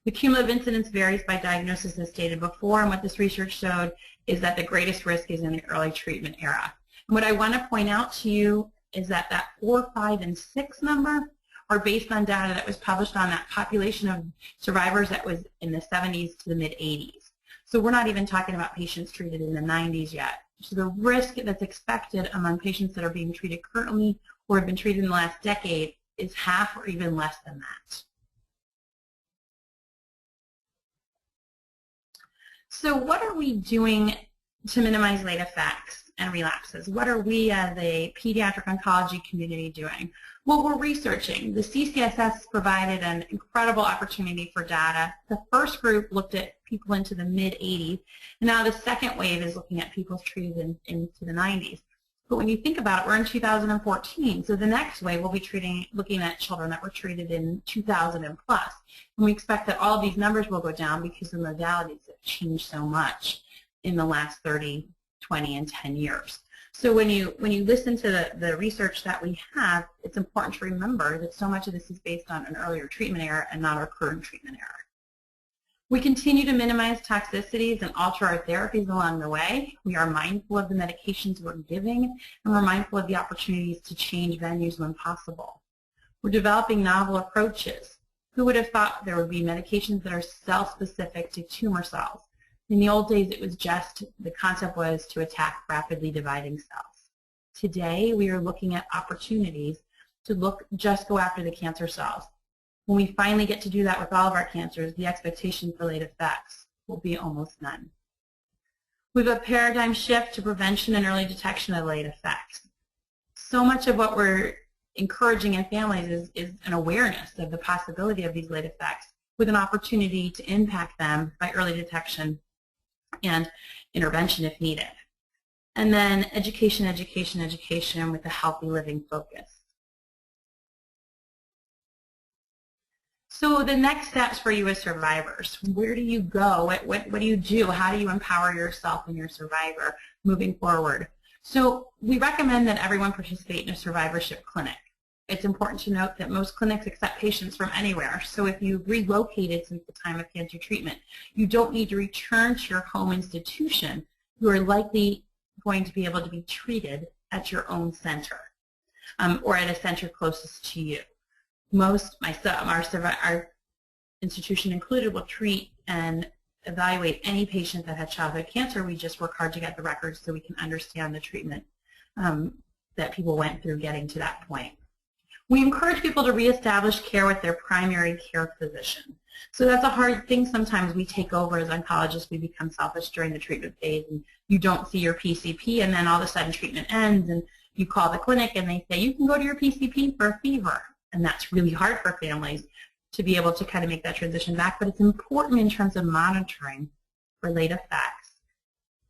The cumulative incidence varies by diagnosis as stated before, and what this research showed is that the greatest risk is in the early treatment era. And what I want to point out to you is that 4, 5, and 6 number are based on data that was published on that population of survivors that was in the 70s to the mid-80s. So we're not even talking about patients treated in the 90s yet. So the risk that's expected among patients that are being treated currently or have been treated in the last decade is half or even less than that. So what are we doing to minimize late effects and relapses? What are we as a pediatric oncology community doing? Well, we're researching. The CCSS provided an incredible opportunity for data. The first group looked at people into the mid-80s, and now the second wave is looking at people treated into the 90s. But when you think about it, we're in 2014, so the next wave will be looking at children that were treated in 2000 and plus. And we expect that all of these numbers will go down because the modalities have changed so much in the last 30, 20, and 10 years. So when you listen to the research that we have, it's important to remember that so much of this is based on an earlier treatment era and not our current treatment era. We continue to minimize toxicities and alter our therapies along the way. We are mindful of the medications we're giving, and we're mindful of the opportunities to change venues when possible. We're developing novel approaches. Who would have thought there would be medications that are cell-specific to tumor cells? In the old days, it was just, the concept was to attack rapidly dividing cells. Today, we are looking at opportunities to go after the cancer cells. When we finally get to do that with all of our cancers, the expectation for late effects will be almost none. We have a paradigm shift to prevention and early detection of late effects. So much of what we're encouraging in families is an awareness of the possibility of these late effects with an opportunity to impact them by early detection and intervention if needed. And then education, education, education with a healthy living focus. So the next steps for you as survivors, where do you go? What do you do? How do you empower yourself and your survivor moving forward? So we recommend that everyone participate in a survivorship clinic. It's important to note that most clinics accept patients from anywhere. So if you've relocated since the time of cancer treatment, you don't need to return to your home institution. You are likely going to be able to be treated at your own center or at a center closest to you. Our institution included will treat and evaluate any patient that had childhood cancer. We just work hard to get the records so we can understand the treatment that people went through getting to that point. We encourage people to reestablish care with their primary care physician. So that's a hard thing sometimes. We take over as oncologists. We become selfish during the treatment phase, and you don't see your PCP, and then all of a sudden treatment ends, and you call the clinic, and they say, you can go to your PCP for a fever. And that's really hard for families to be able to kind of make that transition back. But it's important in terms of monitoring for late effects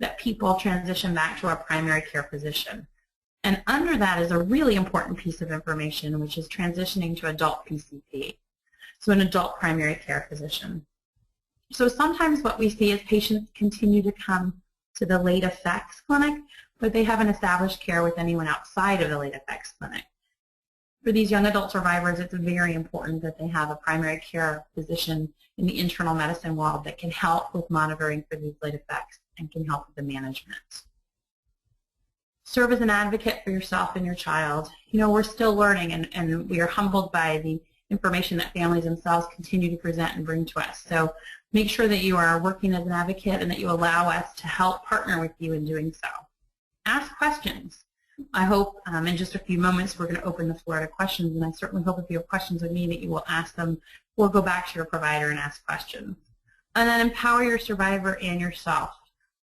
that people transition back to our primary care physician. And under that is a really important piece of information, which is transitioning to adult PCP, so an adult primary care physician. So sometimes what we see is patients continue to come to the late effects clinic, but they haven't established care with anyone outside of the late effects clinic. For these young adult survivors, it's very important that they have a primary care physician in the internal medicine world that can help with monitoring for these late effects and can help with the management. Serve as an advocate for yourself and your child. You know, we're still learning, and we are humbled by the information that families themselves continue to present and bring to us. So make sure that you are working as an advocate and that you allow us to help partner with you in doing so. Ask questions. I hope in just a few moments we're going to open the floor to questions, and I certainly hope if you have questions with me that you will ask them or go back to your provider and ask questions. And then empower your survivor and yourself.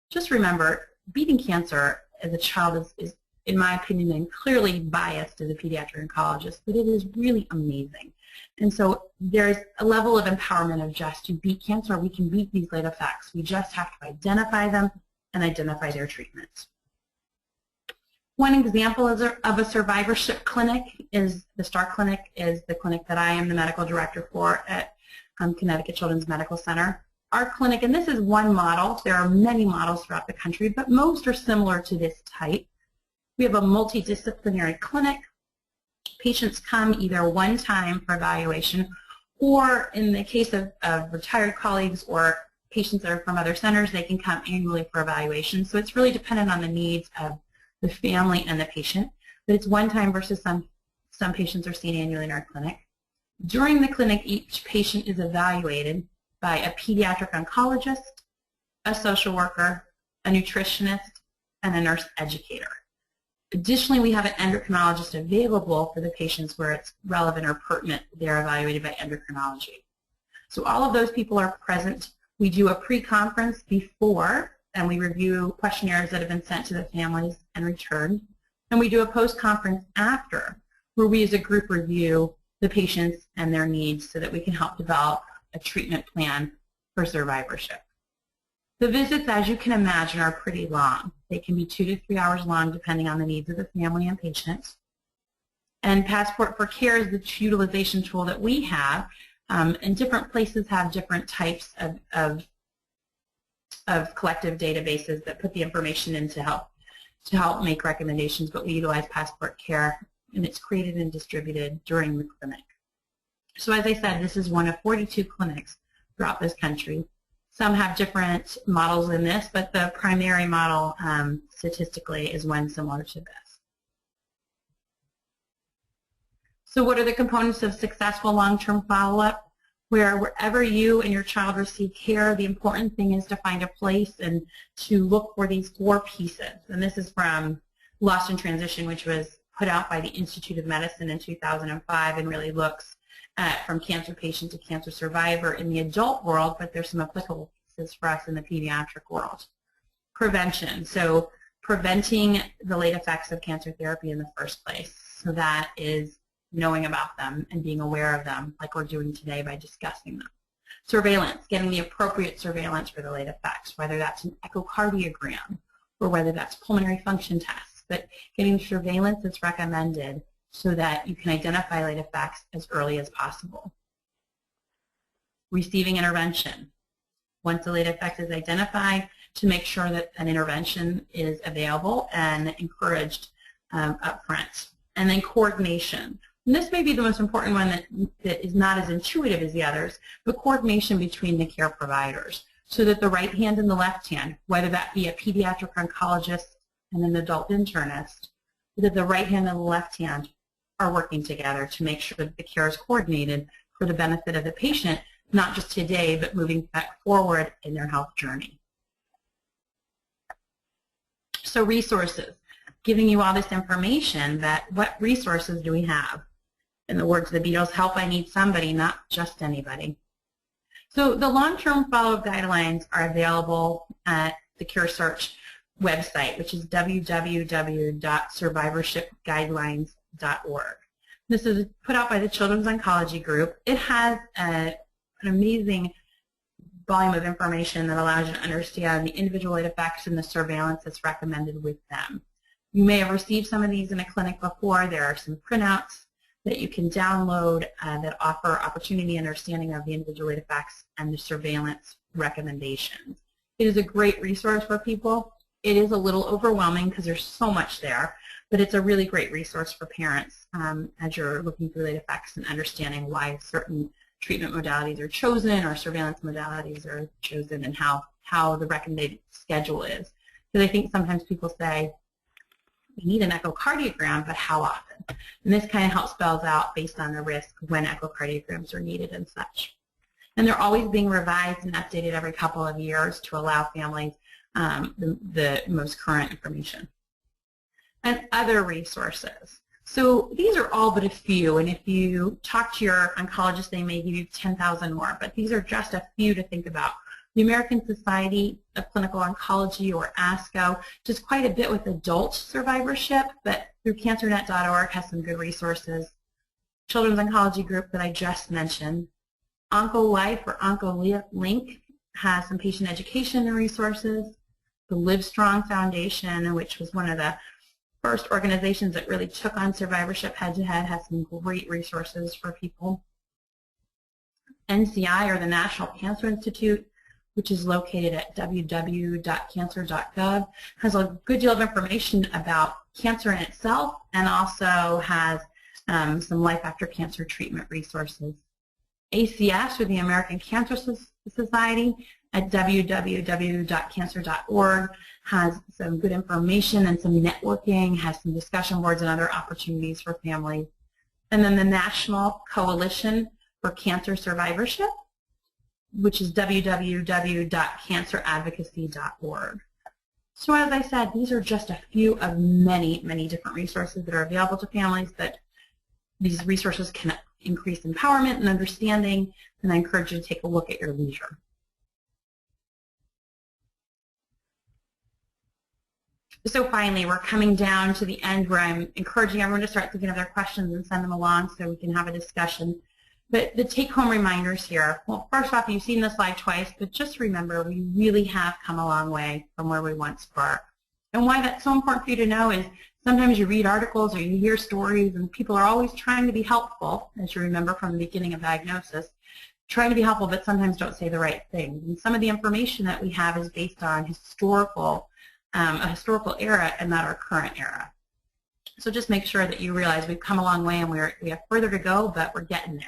Just remember, beating cancer as a child is in my opinion, and clearly biased as a pediatric oncologist, but it is really amazing. And so there's a level of empowerment of just to beat cancer. We can beat these late effects. We just have to identify them and identify their treatments. One example of a survivorship clinic is the STAR Clinic, is the clinic that I am the medical director for at Connecticut Children's Medical Center. Our clinic, and this is one model, there are many models throughout the country, but most are similar to this type. We have a multidisciplinary clinic. Patients come either one time for evaluation, or in the case of retired colleagues or patients that are from other centers, they can come annually for evaluation. So it's really dependent on the needs of the family and the patient, but it's one time versus some patients are seen annually in our clinic. During the clinic, each patient is evaluated by a pediatric oncologist, a social worker, a nutritionist, and a nurse educator. Additionally, we have an endocrinologist available for the patients where it's relevant or pertinent. They're evaluated by endocrinology. So all of those people are present. We do a pre-conference before, and we review questionnaires that have been sent to the families and returned. And we do a post-conference after, where we as a group review the patients and their needs so that we can help develop a treatment plan for survivorship. The visits, as you can imagine, are pretty long. They can be 2 to 3 hours long depending on the needs of the family and patient. And Passport for Care is the utilization tool that we have, and different places have different types of collective databases that put the information in to help make recommendations, but we utilize Passport Care, and it's created and distributed during the clinic. So as I said, this is one of 42 clinics throughout this country. Some have different models in this, but the primary model statistically is one similar to this. So what are the components of successful long-term follow-up? Wherever you and your child receive care, the important thing is to find a place and to look for these 4 pieces. And this is from Lost in Transition, which was put out by the Institute of Medicine in 2005 and really looks at from cancer patient to cancer survivor in the adult world, but there's some applicable pieces for us in the pediatric world. Prevention, so preventing the late effects of cancer therapy in the first place. So that is knowing about them and being aware of them like we're doing today by discussing them. Surveillance, getting the appropriate surveillance for the late effects, whether that's an echocardiogram or whether that's pulmonary function tests, but getting surveillance that's recommended so that you can identify late effects as early as possible. Receiving intervention. Once the late effect is identified, to make sure that an intervention is available and encouraged up front. And then coordination. And this may be the most important one that is not as intuitive as the others, but coordination between the care providers so that the right hand and the left hand, whether that be a pediatric oncologist and an adult internist, that the right hand and the left hand are working together to make sure that the care is coordinated for the benefit of the patient, not just today, but moving back forward in their health journey. So resources, giving you all this information, that what resources do we have? In the words of the Beatles, help, I need somebody, not just anybody. So the long-term follow-up guidelines are available at the Cure Search website, which is www.survivorshipguidelines.org. This is put out by the Children's Oncology Group. It has an amazing volume of information that allows you to understand the individual late effects and the surveillance that's recommended with them. You may have received some of these in a clinic before. There are some printouts that you can download that offer opportunity and understanding of the individual late effects and the surveillance recommendations. It is a great resource for people. It is a little overwhelming because there's so much there, but it's a really great resource for parents as you're looking through late effects and understanding why certain treatment modalities are chosen or surveillance modalities are chosen and how the recommended schedule is. Because I think sometimes people say, we need an echocardiogram, but how often? And this kind of helps spells out based on the risk when echocardiograms are needed and such. And they're always being revised and updated every couple of years to allow families the most current information. And other resources. So these are all but a few, and if you talk to your oncologist, they may give you 10,000 more, but these are just a few to think about. The American Society of Clinical Oncology, or ASCO, does quite a bit with adult survivorship, but through cancernet.org has some good resources. Children's Oncology Group that I just mentioned. OncoLife or OncoLink has some patient education and resources. The Livestrong Foundation, which was one of the first organizations that really took on survivorship head-to-head, has some great resources for people. NCI, or the National Cancer Institute, which is located at www.cancer.gov, has a good deal of information about cancer in itself and also has some life after cancer treatment resources. ACS, or the American Cancer Society, at www.cancer.org, has some good information and some networking, has some discussion boards and other opportunities for families. And then the National Coalition for Cancer Survivorship, which is www.canceradvocacy.org. So as I said, these are just a few of many, many different resources that are available to families, that these resources can increase empowerment and understanding, and I encourage you to take a look at your leisure. So finally, we're coming down to the end where I'm encouraging everyone to start thinking of their questions and send them along so we can have a discussion. But the take-home reminders here, well, first off, you've seen this slide twice, but just remember we really have come a long way from where we once were. And why that's so important for you to know is sometimes you read articles or you hear stories and people are always trying to be helpful, as you remember from the beginning of diagnosis, trying to be helpful but sometimes don't say the right things. And some of the information that we have is based on a historical era and not our current era. So just make sure that you realize we've come a long way and we have further to go, but we're getting there.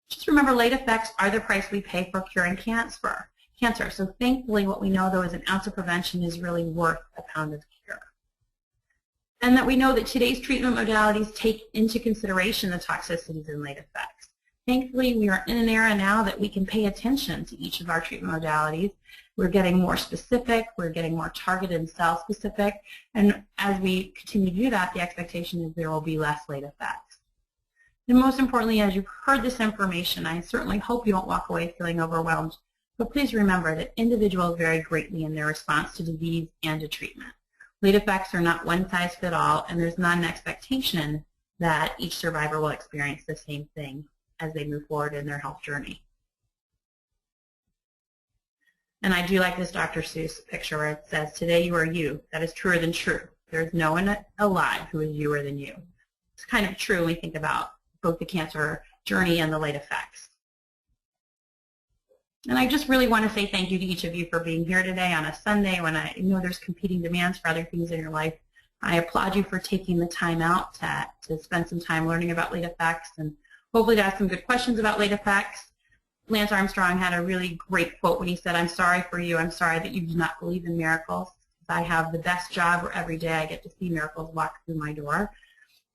Just remember, late effects are the price we pay for curing cancer. cancer. So thankfully what we know though is an ounce of prevention is really worth a pound of cure. And that we know that today's treatment modalities take into consideration the toxicities and late effects. Thankfully, we are in an era now that we can pay attention to each of our treatment modalities. We're getting more specific, we're getting more targeted and cell-specific, and as we continue to do that, the expectation is there will be less late effects. And most importantly, as you've heard this information, I certainly hope you don't walk away feeling overwhelmed, but please remember that individuals vary greatly in their response to disease and to treatment. Late effects are not one size fits all, and there's not an expectation that each survivor will experience the same thing as they move forward in their health journey. And I do like this Dr. Seuss picture where it says, "Today you are you." That is truer than true. There's no one alive who is youer than you. It's kind of true when we think about both the cancer journey and the late effects. And I just really want to say thank you to each of you for being here today on a Sunday when I know there's competing demands for other things in your life. I applaud you for taking the time out to spend some time learning about late effects and hopefully to ask some good questions about late effects. Lance Armstrong had a really great quote when he said, "I'm sorry for you. I'm sorry that you do not believe in miracles. I have the best job where every day I get to see miracles walk through my door."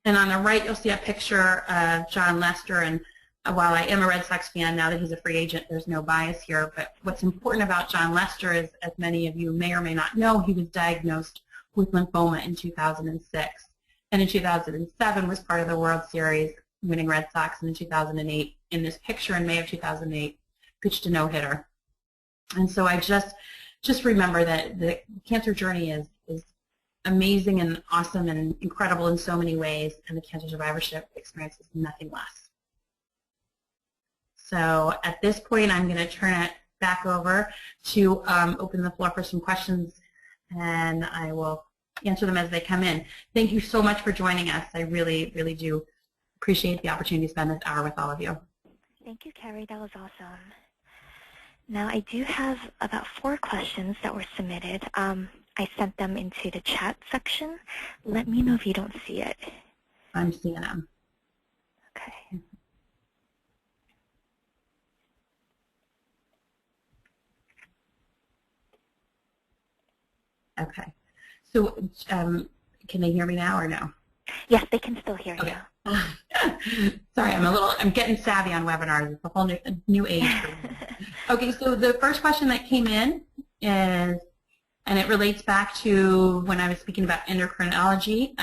And on the right, you'll see a picture of John Lester. And while I am a Red Sox fan, now that he's a free agent, there's no bias here. But what's important about John Lester is, as many of you may or may not know, he was diagnosed with lymphoma in 2006. And in 2007 was part of the World Series, winning Red Sox, and in 2008, in this picture in May of 2008, pitched a no-hitter. And so I just remember that the cancer journey is amazing and awesome and incredible in so many ways, and the cancer survivorship experience is nothing less. So at this point, I'm going to turn it back over to open the floor for some questions, and I will answer them as they come in. Thank you so much for joining us. I really, really do appreciate the opportunity to spend this hour with all of you. Thank you, Kerry. That was awesome. Now, I do have about 4 questions that were submitted. I sent them into the chat section. Let me know if you don't see it. I'm seeing them. Okay. Okay. So can they hear me now or no? Yes, they can still hear okay. you. Sorry, I'm getting savvy on webinars. It's a whole new age for me. Okay, so the first question that came in is, and it relates back to when I was speaking about endocrinology,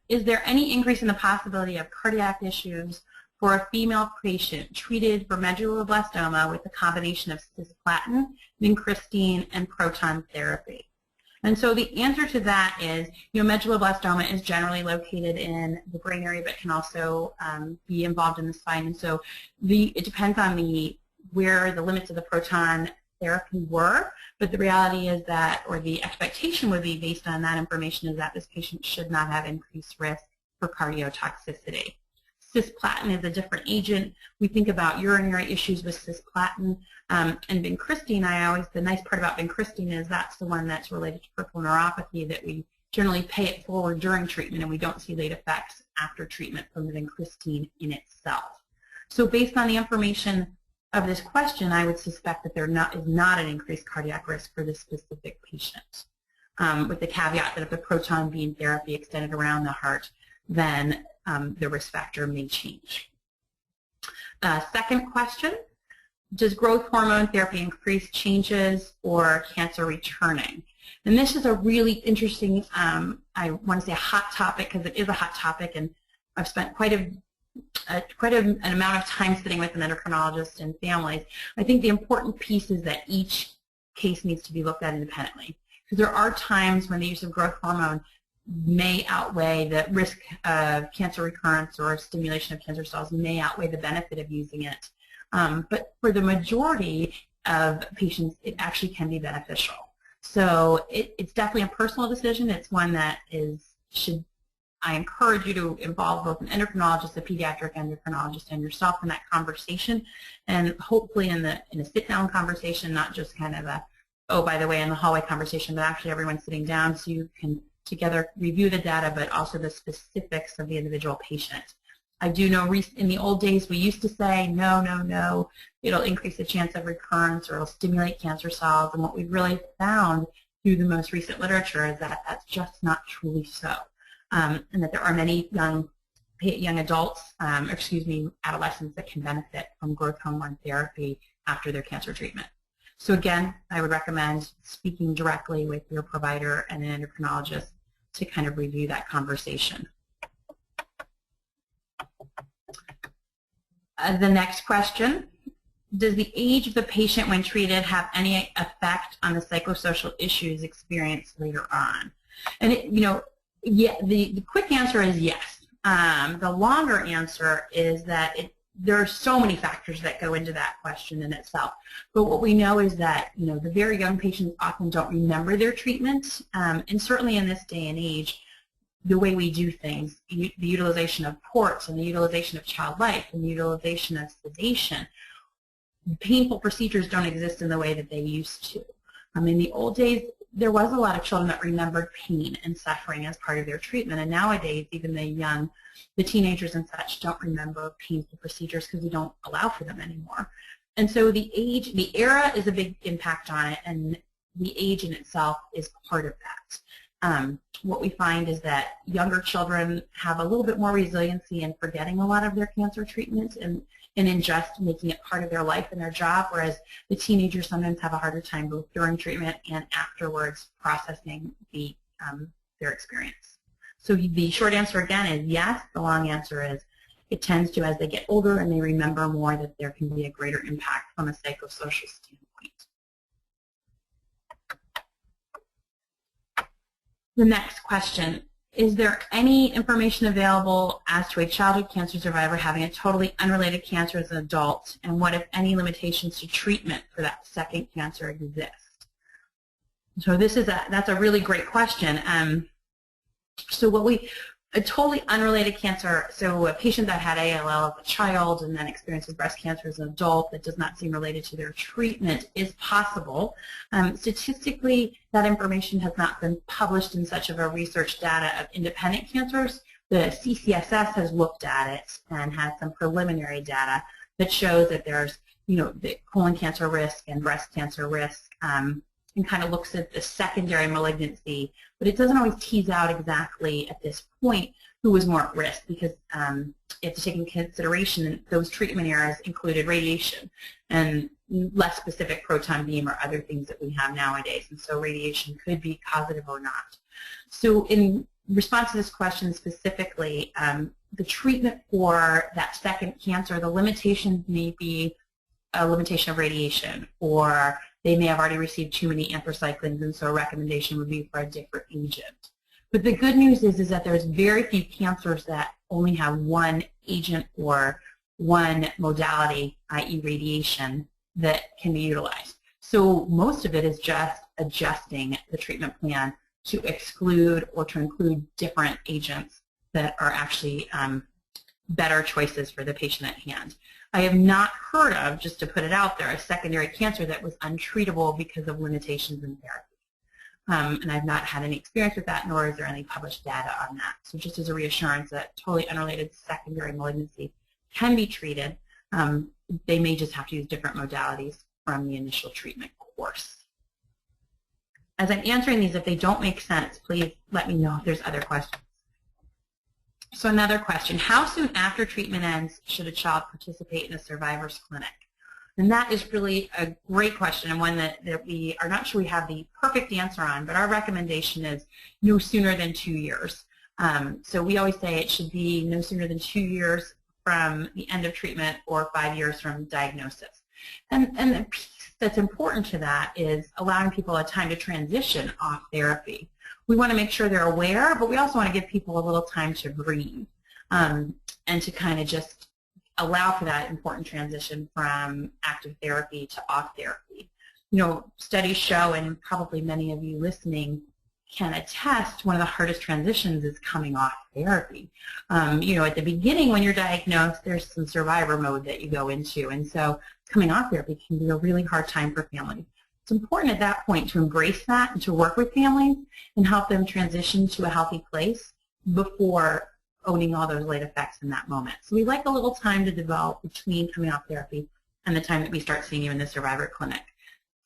is there any increase in the possibility of cardiac issues for a female patient treated for medulloblastoma with a combination of cisplatin, vincristine, and proton therapy? And so the answer to that is, medulloblastoma is generally located in the brain area, but can also be involved in the spine. And so it depends on where the limits of the proton therapy were, but the reality is that, or the expectation would be based on that information, is that this patient should not have increased risk for cardiotoxicity. Cisplatin is a different agent. We think about urinary issues with cisplatin, and vincristine. The nice part about vincristine is that's the one that's related to peripheral neuropathy, that we generally pay it forward during treatment, and we don't see late effects after treatment from the vincristine in itself. So based on the information of this question, I would suspect that there is not an increased cardiac risk for this specific patient, with the caveat that if the proton beam therapy extended around the heart, then the risk factor may change. Second question, does growth hormone therapy increase changes or cancer returning? And this is a really interesting, I want to say a hot topic, because it is a hot topic, and I've spent quite an amount of time sitting with an endocrinologist and families. I think the important piece is that each case needs to be looked at independently, because there are times when the use of growth hormone may outweigh the risk of cancer recurrence, or stimulation of cancer cells may outweigh the benefit of using it. But for the majority of patients, it actually can be beneficial. So it's definitely a personal decision. It's one that I encourage you to involve both an endocrinologist, a pediatric endocrinologist, and yourself in that conversation, and hopefully in a sit-down conversation, not just kind of a, oh, by the way, in the hallway conversation, but actually everyone sitting down so you can together review the data, but also the specifics of the individual patient. I do know in the old days we used to say, no, no, no, it'll increase the chance of recurrence or it'll stimulate cancer cells. And what we've really found through the most recent literature is that that's just not truly so. And that there are many young adults, adolescents that can benefit from growth hormone therapy after their cancer treatment. So again, I would recommend speaking directly with your provider and an endocrinologist to kind of review that conversation. The next question, does the age of the patient when treated have any effect on the psychosocial issues experienced later on? And the quick answer is yes. The longer answer is that there are so many factors that go into that question in itself. But what we know is that the very young patients often don't remember their treatment, and certainly in this day and age, the way we do things, the utilization of ports and the utilization of child life and the utilization of sedation, painful procedures don't exist in the way that they used to. In the old days, there was a lot of children that remembered pain and suffering as part of their treatment, and nowadays, even the teenagers and such don't remember painful procedures because we don't allow for them anymore. And so the era is a big impact on it, and the age in itself is part of that. What we find is that younger children have a little bit more resiliency in forgetting a lot of their cancer treatment and in just making it part of their life and their job, whereas the teenagers sometimes have a harder time both during treatment and afterwards processing their experience. So the short answer again is yes. The long answer is it tends to, as they get older and they remember more, that there can be a greater impact from a psychosocial standpoint. The next question, is there any information available as to a childhood cancer survivor having a totally unrelated cancer as an adult, and what, if any, limitations to treatment for that second cancer exist? So that's a really great question. A totally unrelated cancer, so a patient that had ALL as a child and then experiences breast cancer as an adult that does not seem related to their treatment is possible. Statistically, that information has not been published in such of a research data of independent cancers. The CCSS has looked at it and has some preliminary data that shows that there's, the colon cancer risk and breast cancer risk, and kind of looks at the secondary malignancy, but it doesn't always tease out exactly at this point who was more at risk, because you have to take into consideration that those treatment areas included radiation and less specific proton beam or other things that we have nowadays, and so radiation could be causative or not. So in response to this question specifically, the treatment for that second cancer, the limitations may be a limitation of radiation, or they may have already received too many anthracyclines, and so a recommendation would be for a different agent. But the good news is that there's very few cancers that only have one agent or one modality, i.e. radiation, that can be utilized. So most of it is just adjusting the treatment plan to exclude or to include different agents that are actually better choices for the patient at hand. I have not heard of, just to put it out there, a secondary cancer that was untreatable because of limitations in therapy. And I've not had any experience with that, nor is there any published data on that. So just as a reassurance that totally unrelated secondary malignancy can be treated, they may just have to use different modalities from the initial treatment course. As I'm answering these, if they don't make sense, please let me know if there's other questions. So another question, how soon after treatment ends should a child participate in a survivor's clinic? And that is really a great question, and one that we are not sure we have the perfect answer on, but our recommendation is no sooner than 2 years. So we always say it should be no sooner than 2 years from the end of treatment or 5 years from diagnosis. And the piece that's important to that is allowing people a time to transition off therapy. We want to make sure they're aware, but we also want to give people a little time to breathe and to kind of just allow for that important transition from active therapy to off therapy. Studies show, and probably many of you listening can attest, one of the hardest transitions is coming off therapy. At the beginning when you're diagnosed, there's some survivor mode that you go into, and so coming off therapy can be a really hard time for families. It's important at that point to embrace that and to work with families and help them transition to a healthy place before owning all those late effects in that moment. So we like a little time to develop between coming off therapy and the time that we start seeing you in the survivor clinic.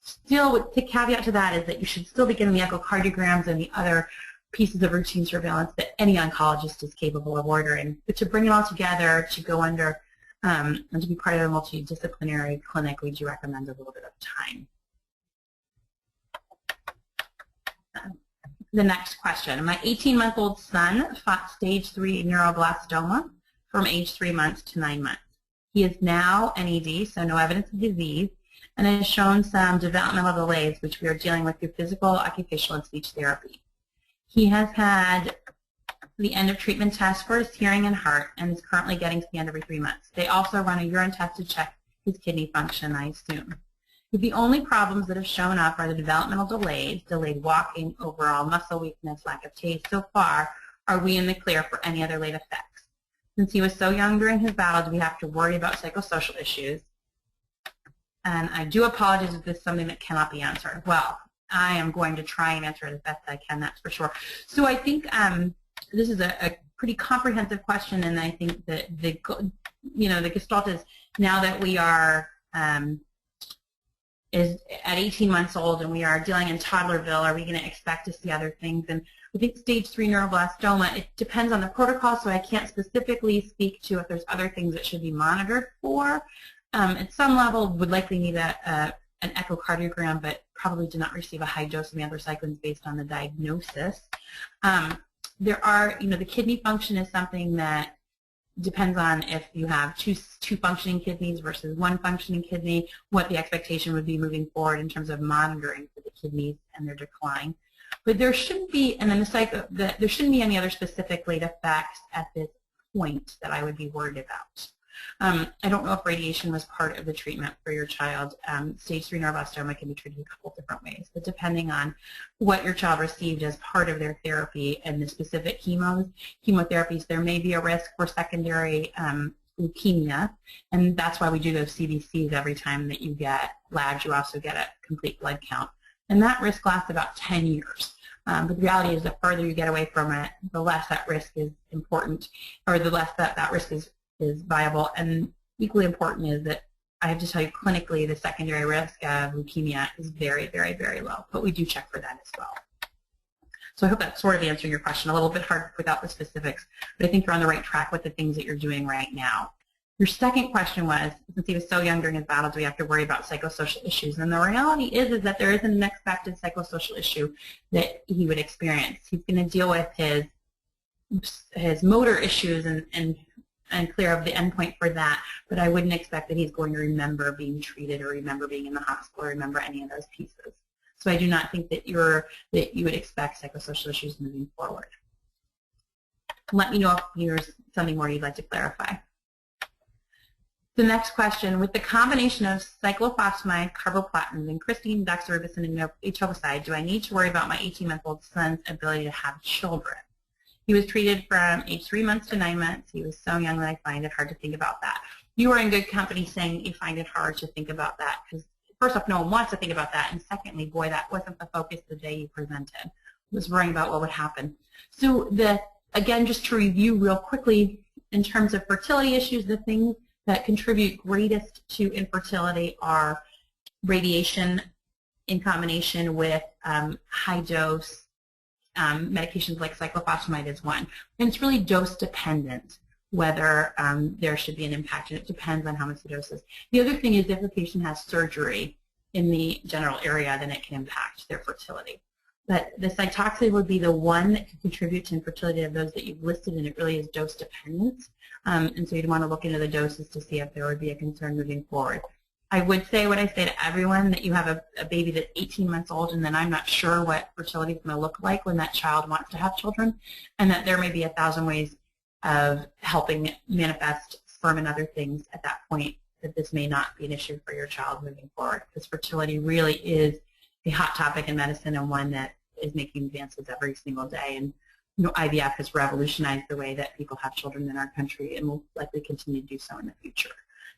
Still, the caveat to that is that you should still be getting the echocardiograms and the other pieces of routine surveillance that any oncologist is capable of ordering. But to bring it all together, to go under, and to be part of a multidisciplinary clinic, we do recommend a little bit of time. The next question. My 18-month-old son fought stage 3 neuroblastoma from age 3 months to 9 months. He is now NED, so no evidence of disease, and has shown some developmental delays, which we are dealing with through physical, occupational, and speech therapy. He has had the end of treatment test for his hearing and heart and is currently getting scanned every 3 months. They also run a urine test to check his kidney function, I assume. The only problems that have shown up are the developmental delays, delayed walking, overall muscle weakness, lack of taste. So far, are we in the clear for any other late effects? Since he was so young during his battle, do we have to worry about psychosocial issues? And I do apologize if this is something that cannot be answered. Well, I am going to try and answer it as best I can, that's for sure. So I think this is a pretty comprehensive question, and I think that the gestalt is, now that we are is at 18 months old and we are dealing in toddlerville, are we going to expect to see other things? And I think stage 3 neuroblastoma, it depends on the protocol, so I can't specifically speak to if there's other things that should be monitored for. At some level, would likely need an echocardiogram, but probably do not receive a high dose of anthracyclines based on the diagnosis. There are, the kidney function is something that depends on if you have two functioning kidneys versus one functioning kidney, what the expectation would be moving forward in terms of monitoring for the kidneys and their decline. But there shouldn't be, and then there shouldn't be any other specific late effects at this point that I would be worried about. I don't know if radiation was part of the treatment for your child. Stage 3 neuroblastoma can be treated a couple different ways, but depending on what your child received as part of their therapy and the specific chemotherapies, there may be a risk for secondary leukemia, and that's why we do those CBCs every time that you get labs. You also get a complete blood count, and that risk lasts about 10 years. But the reality is, the further you get away from it, the less that risk is important, or the less that risk is viable. And equally important is that I have to tell you, clinically, the secondary risk of leukemia is very, very, very low, but we do check for that as well. So I hope that's sort of answering your question. A little bit hard without the specifics, but I think you're on the right track with the things that you're doing right now. Your second question was, since he was so young during his battle, do we have to worry about psychosocial issues? And the reality is that there isn't an expected psychosocial issue that he would experience. He's going to deal with his motor issues and clear of the endpoint for that, but I wouldn't expect that he's going to remember being treated or remember being in the hospital or remember any of those pieces. So I do not think that you would expect psychosocial issues moving forward. Let me know if there's something more you'd like to clarify. The next question, with the combination of cyclophosphamide, carboplatin, and Christine, doxorubicin, and etoposide, do I need to worry about my 18-month-old son's ability to have children? He was treated from age 3 months to 9 months. He was so young that I find it hard to think about that. You are in good company saying you find it hard to think about that, because first off, no one wants to think about that, and secondly, boy, that wasn't the focus the day you presented. Was worrying about what would happen. So again, just to review real quickly, in terms of fertility issues, the things that contribute greatest to infertility are radiation in combination with high-dose medications like cyclophosphamide is one. And it's really dose dependent whether there should be an impact, and it depends on how much the dose is. The other thing is, if a patient has surgery in the general area, then it can impact their fertility. But the Cytoxin would be the one that could contribute to infertility of those that you've listed, and it really is dose dependent. And so you'd want to look into the doses to see if there would be a concern moving forward. I would say what I say to everyone, that you have a baby that's 18 months old, and then I'm not sure what fertility is going to look like when that child wants to have children, and that there may be 1,000 ways of helping manifest sperm and other things at that point, that this may not be an issue for your child moving forward, because fertility really is a hot topic in medicine and one that is making advances every single day. And IVF has revolutionized the way that people have children in our country and will likely continue to do so in the future.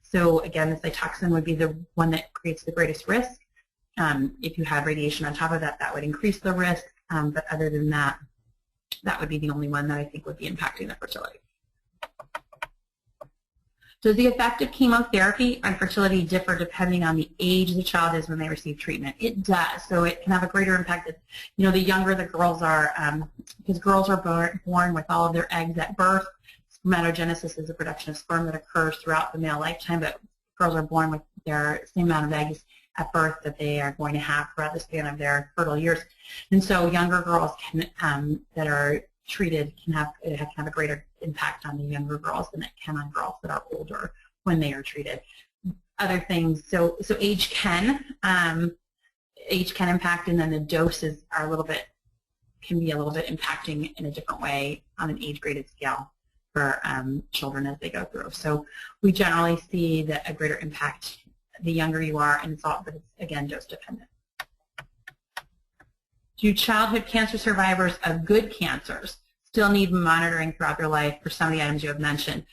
So again, the Cytoxin would be the one that creates the greatest risk. If you have radiation on top of that, that would increase the risk. But other than that, that would be the only one that I think would be impacting the fertility. Does the effect of chemotherapy on fertility differ depending on the age the child is when they receive treatment? It does. So it can have a greater impact. The younger the girls are, because girls are born with all of their eggs at birth. Spermatogenesis is the production of sperm that occurs throughout the male lifetime, but girls are born with their same amount of eggs at birth that they are going to have throughout the span of their fertile years. And so younger girls that are treated can have a greater impact on the younger girls than it can on girls that are older when they are treated. Other things, so age can impact, and then the doses are can be a little bit impacting in a different way on an age-graded scale for children as they go through. So we generally see that a greater impact the younger you are, and but it's again dose dependent. Do childhood cancer survivors of good cancers still need monitoring throughout their life for some of the items you have mentioned?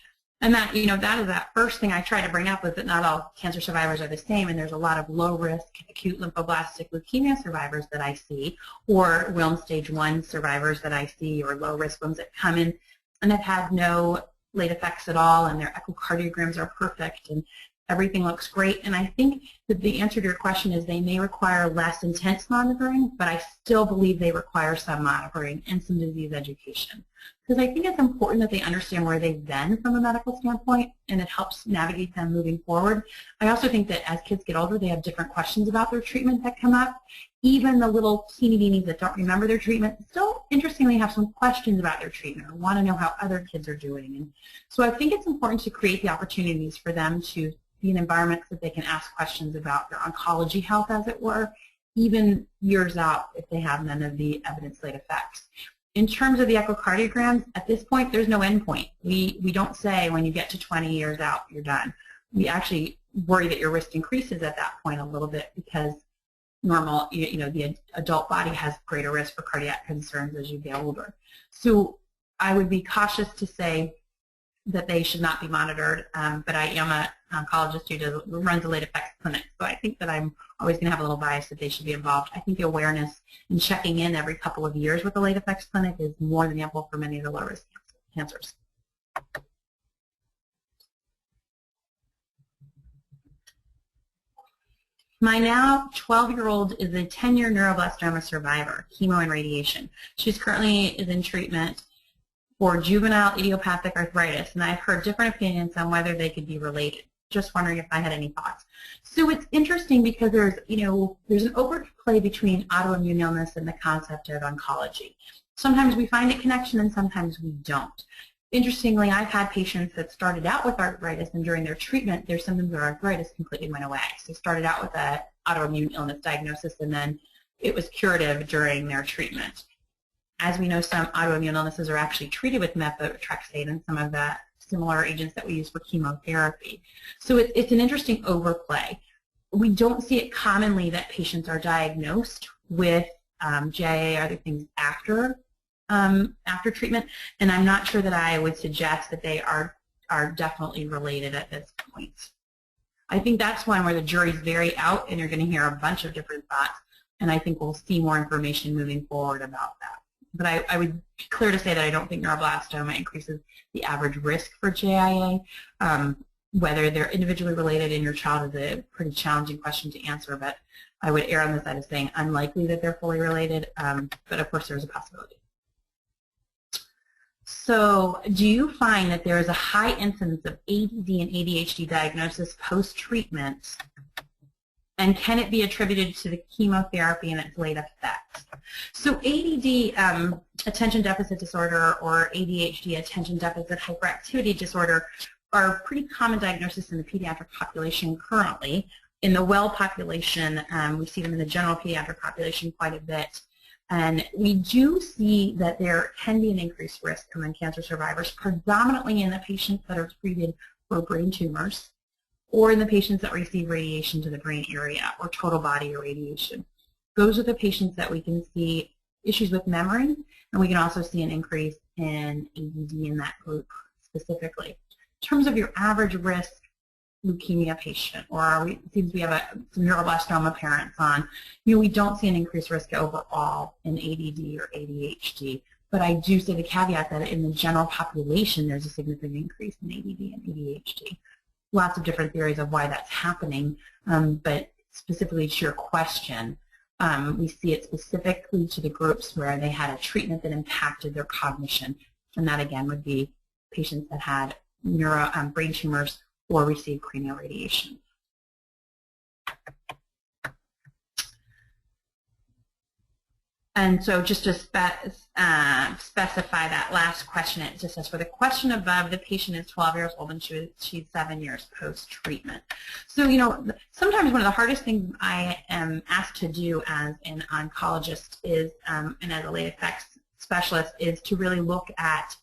And that, that is that first thing I try to bring up, is that not all cancer survivors are the same, and there's a lot of low-risk acute lymphoblastic leukemia survivors that I see, or Wilms stage 1 survivors that I see, or low-risk ones that come in and have had no late effects at all, and their echocardiograms are perfect, and everything looks great. And I think that the answer to your question is they may require less intense monitoring, but I still believe they require some monitoring and some disease education. Because I think it's important that they understand where they've been from a medical standpoint, and it helps navigate them moving forward. I also think that as kids get older, they have different questions about their treatment that come up. Even the little teeny weenies that don't remember their treatment still, interestingly, have some questions about their treatment or want to know how other kids are doing. And so I think it's important to create the opportunities for them to be in environments that they can ask questions about their oncology health, as it were, even years out if they have none of the evidence-led effects. In terms of the echocardiograms, at this point, there's no end point. We don't say when you get to 20 years out, you're done. We actually worry that your risk increases at that point a little bit, because the adult body has greater risk for cardiac concerns as you get older. So I would be cautious to say that they should not be monitored, but I am an oncologist who runs a late effects clinic, so I think that I'm always going to have a little bias that they should be involved. I think the awareness and checking in every couple of years with the late effects clinic is more than ample for many of the low-risk cancers. My now 12-year-old is a 10-year neuroblastoma survivor, chemo and radiation. She's currently in treatment for juvenile idiopathic arthritis, and I've heard different opinions on whether they could be related. Just wondering if I had any thoughts. So it's interesting because there's an overplay between autoimmune illness and the concept of oncology. Sometimes we find a connection and sometimes we don't. Interestingly, I've had patients that started out with arthritis, and during their treatment, their symptoms of arthritis completely went away. So they started out with an autoimmune illness diagnosis, and then it was curative during their treatment. As we know, some autoimmune illnesses are actually treated with methotrexate and some of the similar agents that we use for chemotherapy. So it's an interesting overplay. We don't see it commonly that patients are diagnosed with JIA or other things after treatment, and I'm not sure that I would suggest that they are definitely related at this point. I think that's one where the jury's very out, and you're going to hear a bunch of different thoughts, and I think we'll see more information moving forward about that. But I would be clear to say that I don't think neuroblastoma increases the average risk for JIA. Whether they're individually related in your child is a pretty challenging question to answer, but I would err on the side of saying unlikely that they're fully related, but of course there's a possibility. So do you find that there is a high incidence of ADD and ADHD diagnosis post-treatment, and can it be attributed to the chemotherapy and its late effects? So ADD, attention deficit disorder, or ADHD, attention deficit hyperactivity disorder, are pretty common diagnoses in the pediatric population currently. In the well population, we see them in the general pediatric population quite a bit. And we do see that there can be an increased risk among cancer survivors, predominantly in the patients that are treated for brain tumors, or in the patients that receive radiation to the brain area, or total body irradiation. Those are the patients that we can see issues with memory, and we can also see an increase in ADD in that group specifically. In terms of your average risk leukemia patient, or it seems we have some neuroblastoma parents on, we don't see an increased risk overall in ADD or ADHD, but I do say the caveat that in the general population there's a significant increase in ADD and ADHD. lots of different theories of why that's happening, but specifically to your question, we see it specifically to the groups where they had a treatment that impacted their cognition, and that again would be patients that had brain tumors or received cranial radiation. And so just to specify that last question, it just says, for the question above, the patient is 12 years old and she's 7 years post-treatment. So, sometimes one of the hardest things I am asked to do as an oncologist is, and as a late effects specialist, is to really look at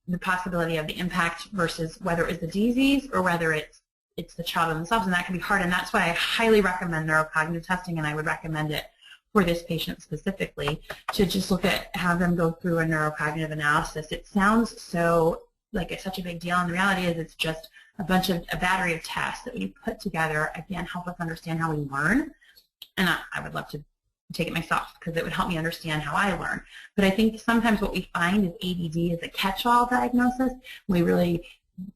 the possibility of the impact versus whether it's the disease or whether it's the child themselves, and that can be hard. And that's why I highly recommend neurocognitive testing, and I would recommend it for this patient specifically, to just have them go through a neurocognitive analysis. It sounds so like it's such a big deal, and the reality is it's just a battery of tests that we put together, again, help us understand how we learn. And I would love to take it myself because it would help me understand how I learn. But I think sometimes what we find is ADD is a catch-all diagnosis. We really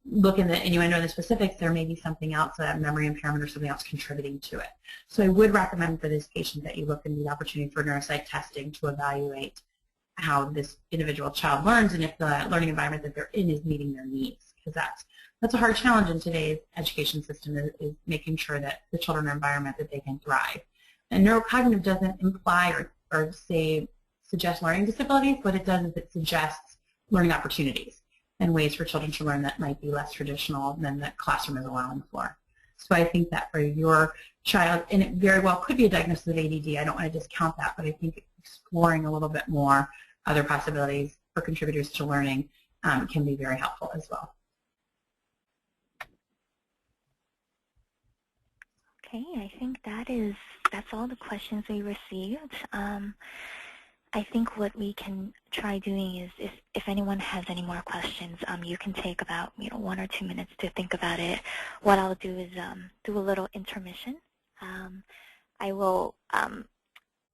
look in the innuendo and the specifics, there may be something else, a memory impairment or something else contributing to it. So I would recommend for this patient that you look into the opportunity for neuropsych testing to evaluate how this individual child learns and if the learning environment that they're in is meeting their needs, because that's a hard challenge in today's education system, is making sure that the children are in an environment that they can thrive. And neurocognitive doesn't imply or suggest learning disabilities. What it does is it suggests learning opportunities and ways for children to learn that might be less traditional than the classroom is allowing for. So I think that for your child, and it very well could be a diagnosis of ADD, I don't want to discount that, but I think exploring a little bit more other possibilities for contributors to learning can be very helpful as well. Okay, I think that's all the questions we received. I think what we can try doing is if anyone has any more questions, you can take about 1 or 2 minutes to think about it. What I'll do is do a little intermission. I will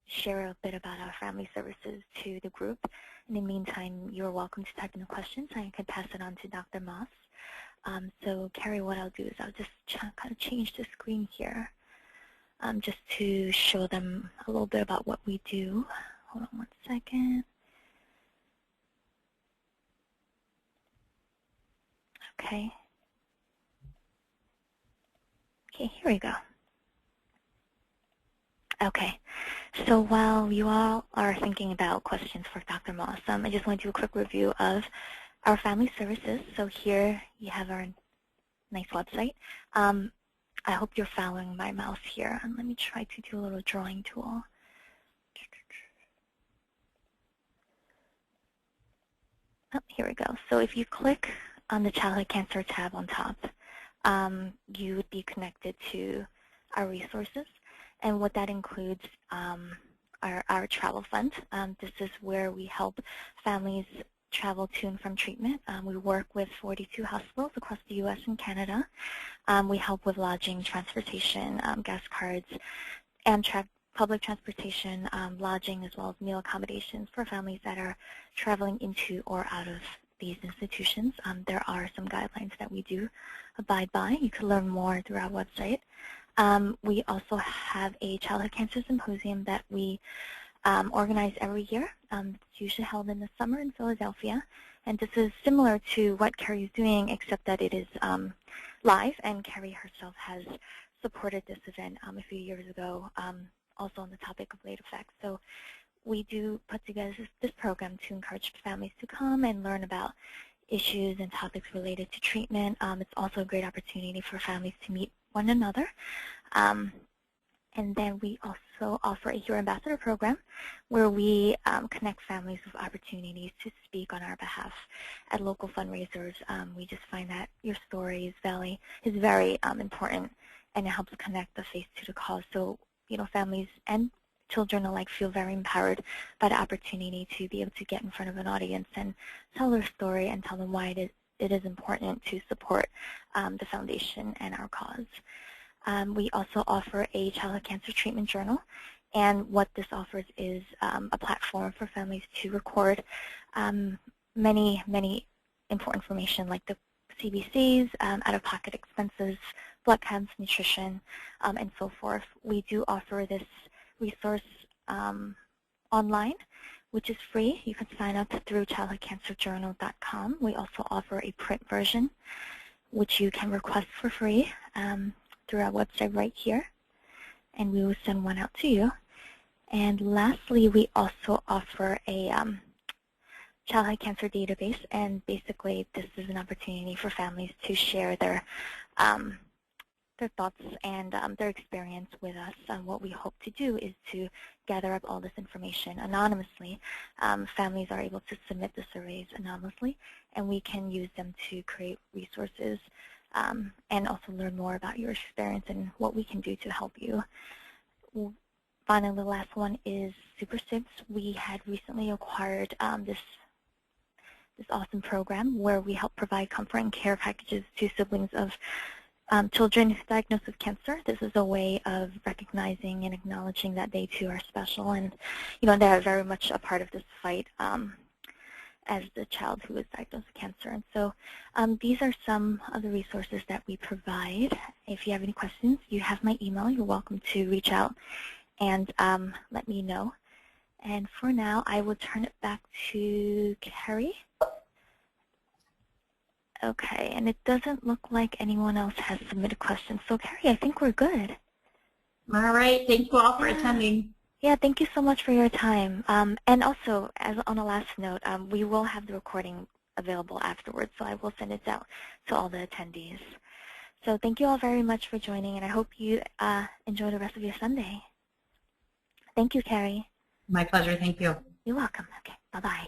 share a bit about our family services to the group. In the meantime, you're welcome to type in the questions. I can pass it on to Dr. Moss. So Kerry, what I'll do is I'll just kind of change the screen here just to show them a little bit about what we do. Hold on 1 second. Okay. Okay, here we go. Okay, so while you all are thinking about questions for Dr. Moss, I just want to do a quick review of our family services. So here you have our nice website. I hope you're following my mouse here. And let me try to do a little drawing tool. Oh, here we go. So if you click on the Childhood Cancer tab on top, you would be connected to our resources. And what that includes our travel fund. This is where we help families travel to and from treatment. We work with 42 hospitals across the U.S. and Canada. We help with lodging, transportation, gas cards, Amtrak, public transportation, lodging, as well as meal accommodations for families that are traveling into or out of these institutions. There are some guidelines that we do abide by. You can learn more through our website. We also have a childhood cancer symposium that we organize every year. It's usually held in the summer in Philadelphia. And this is similar to what Kerry is doing, except that it is live, and Kerry herself has supported this event a few years ago, also on the topic of late effects. So we do put together this program to encourage families to come and learn about issues and topics related to treatment. It's also a great opportunity for families to meet one another. And then we also offer a Hero Ambassador program where we connect families with opportunities to speak on our behalf at local fundraisers. We just find that your story is very important, and it helps connect the face to the cause. So, families and children alike feel very empowered by the opportunity to be able to get in front of an audience and tell their story and tell them why it is important to support the foundation and our cause. We also offer a childhood cancer treatment journal, and what this offers is a platform for families to record many important information like the CBCs, out-of-pocket expenses, blood counts, nutrition, and so forth. We do offer this resource online, which is free. You can sign up through childhoodcancerjournal.com. We also offer a print version, which you can request for free through our website right here, and we will send one out to you. And lastly, we also offer a childhood cancer database, and basically this is an opportunity for families to share their thoughts and their experience with us. What we hope to do is to gather up all this information anonymously. Families are able to submit the surveys anonymously, and we can use them to create resources and also learn more about your experience and what we can do to help you. Finally, the last one is Super Sibs. We had recently acquired this awesome program where we help provide comfort and care packages to siblings of children diagnosed with cancer. This is a way of recognizing and acknowledging that they too are special, and they are very much a part of this fight as the child who is diagnosed with cancer. And so these are some of the resources that we provide. If you have any questions, you have my email. You're welcome to reach out and let me know. And for now, I will turn it back to Kerry. Okay, and it doesn't look like anyone else has submitted questions. So, Kerry, I think we're good. All right. Thank you all for attending. Yeah, thank you so much for your time. And also, as on a last note, we will have the recording available afterwards, so I will send it out to all the attendees. So thank you all very much for joining, and I hope you enjoy the rest of your Sunday. Thank you, Kerry. My pleasure. Thank you. You're welcome. Okay, bye-bye.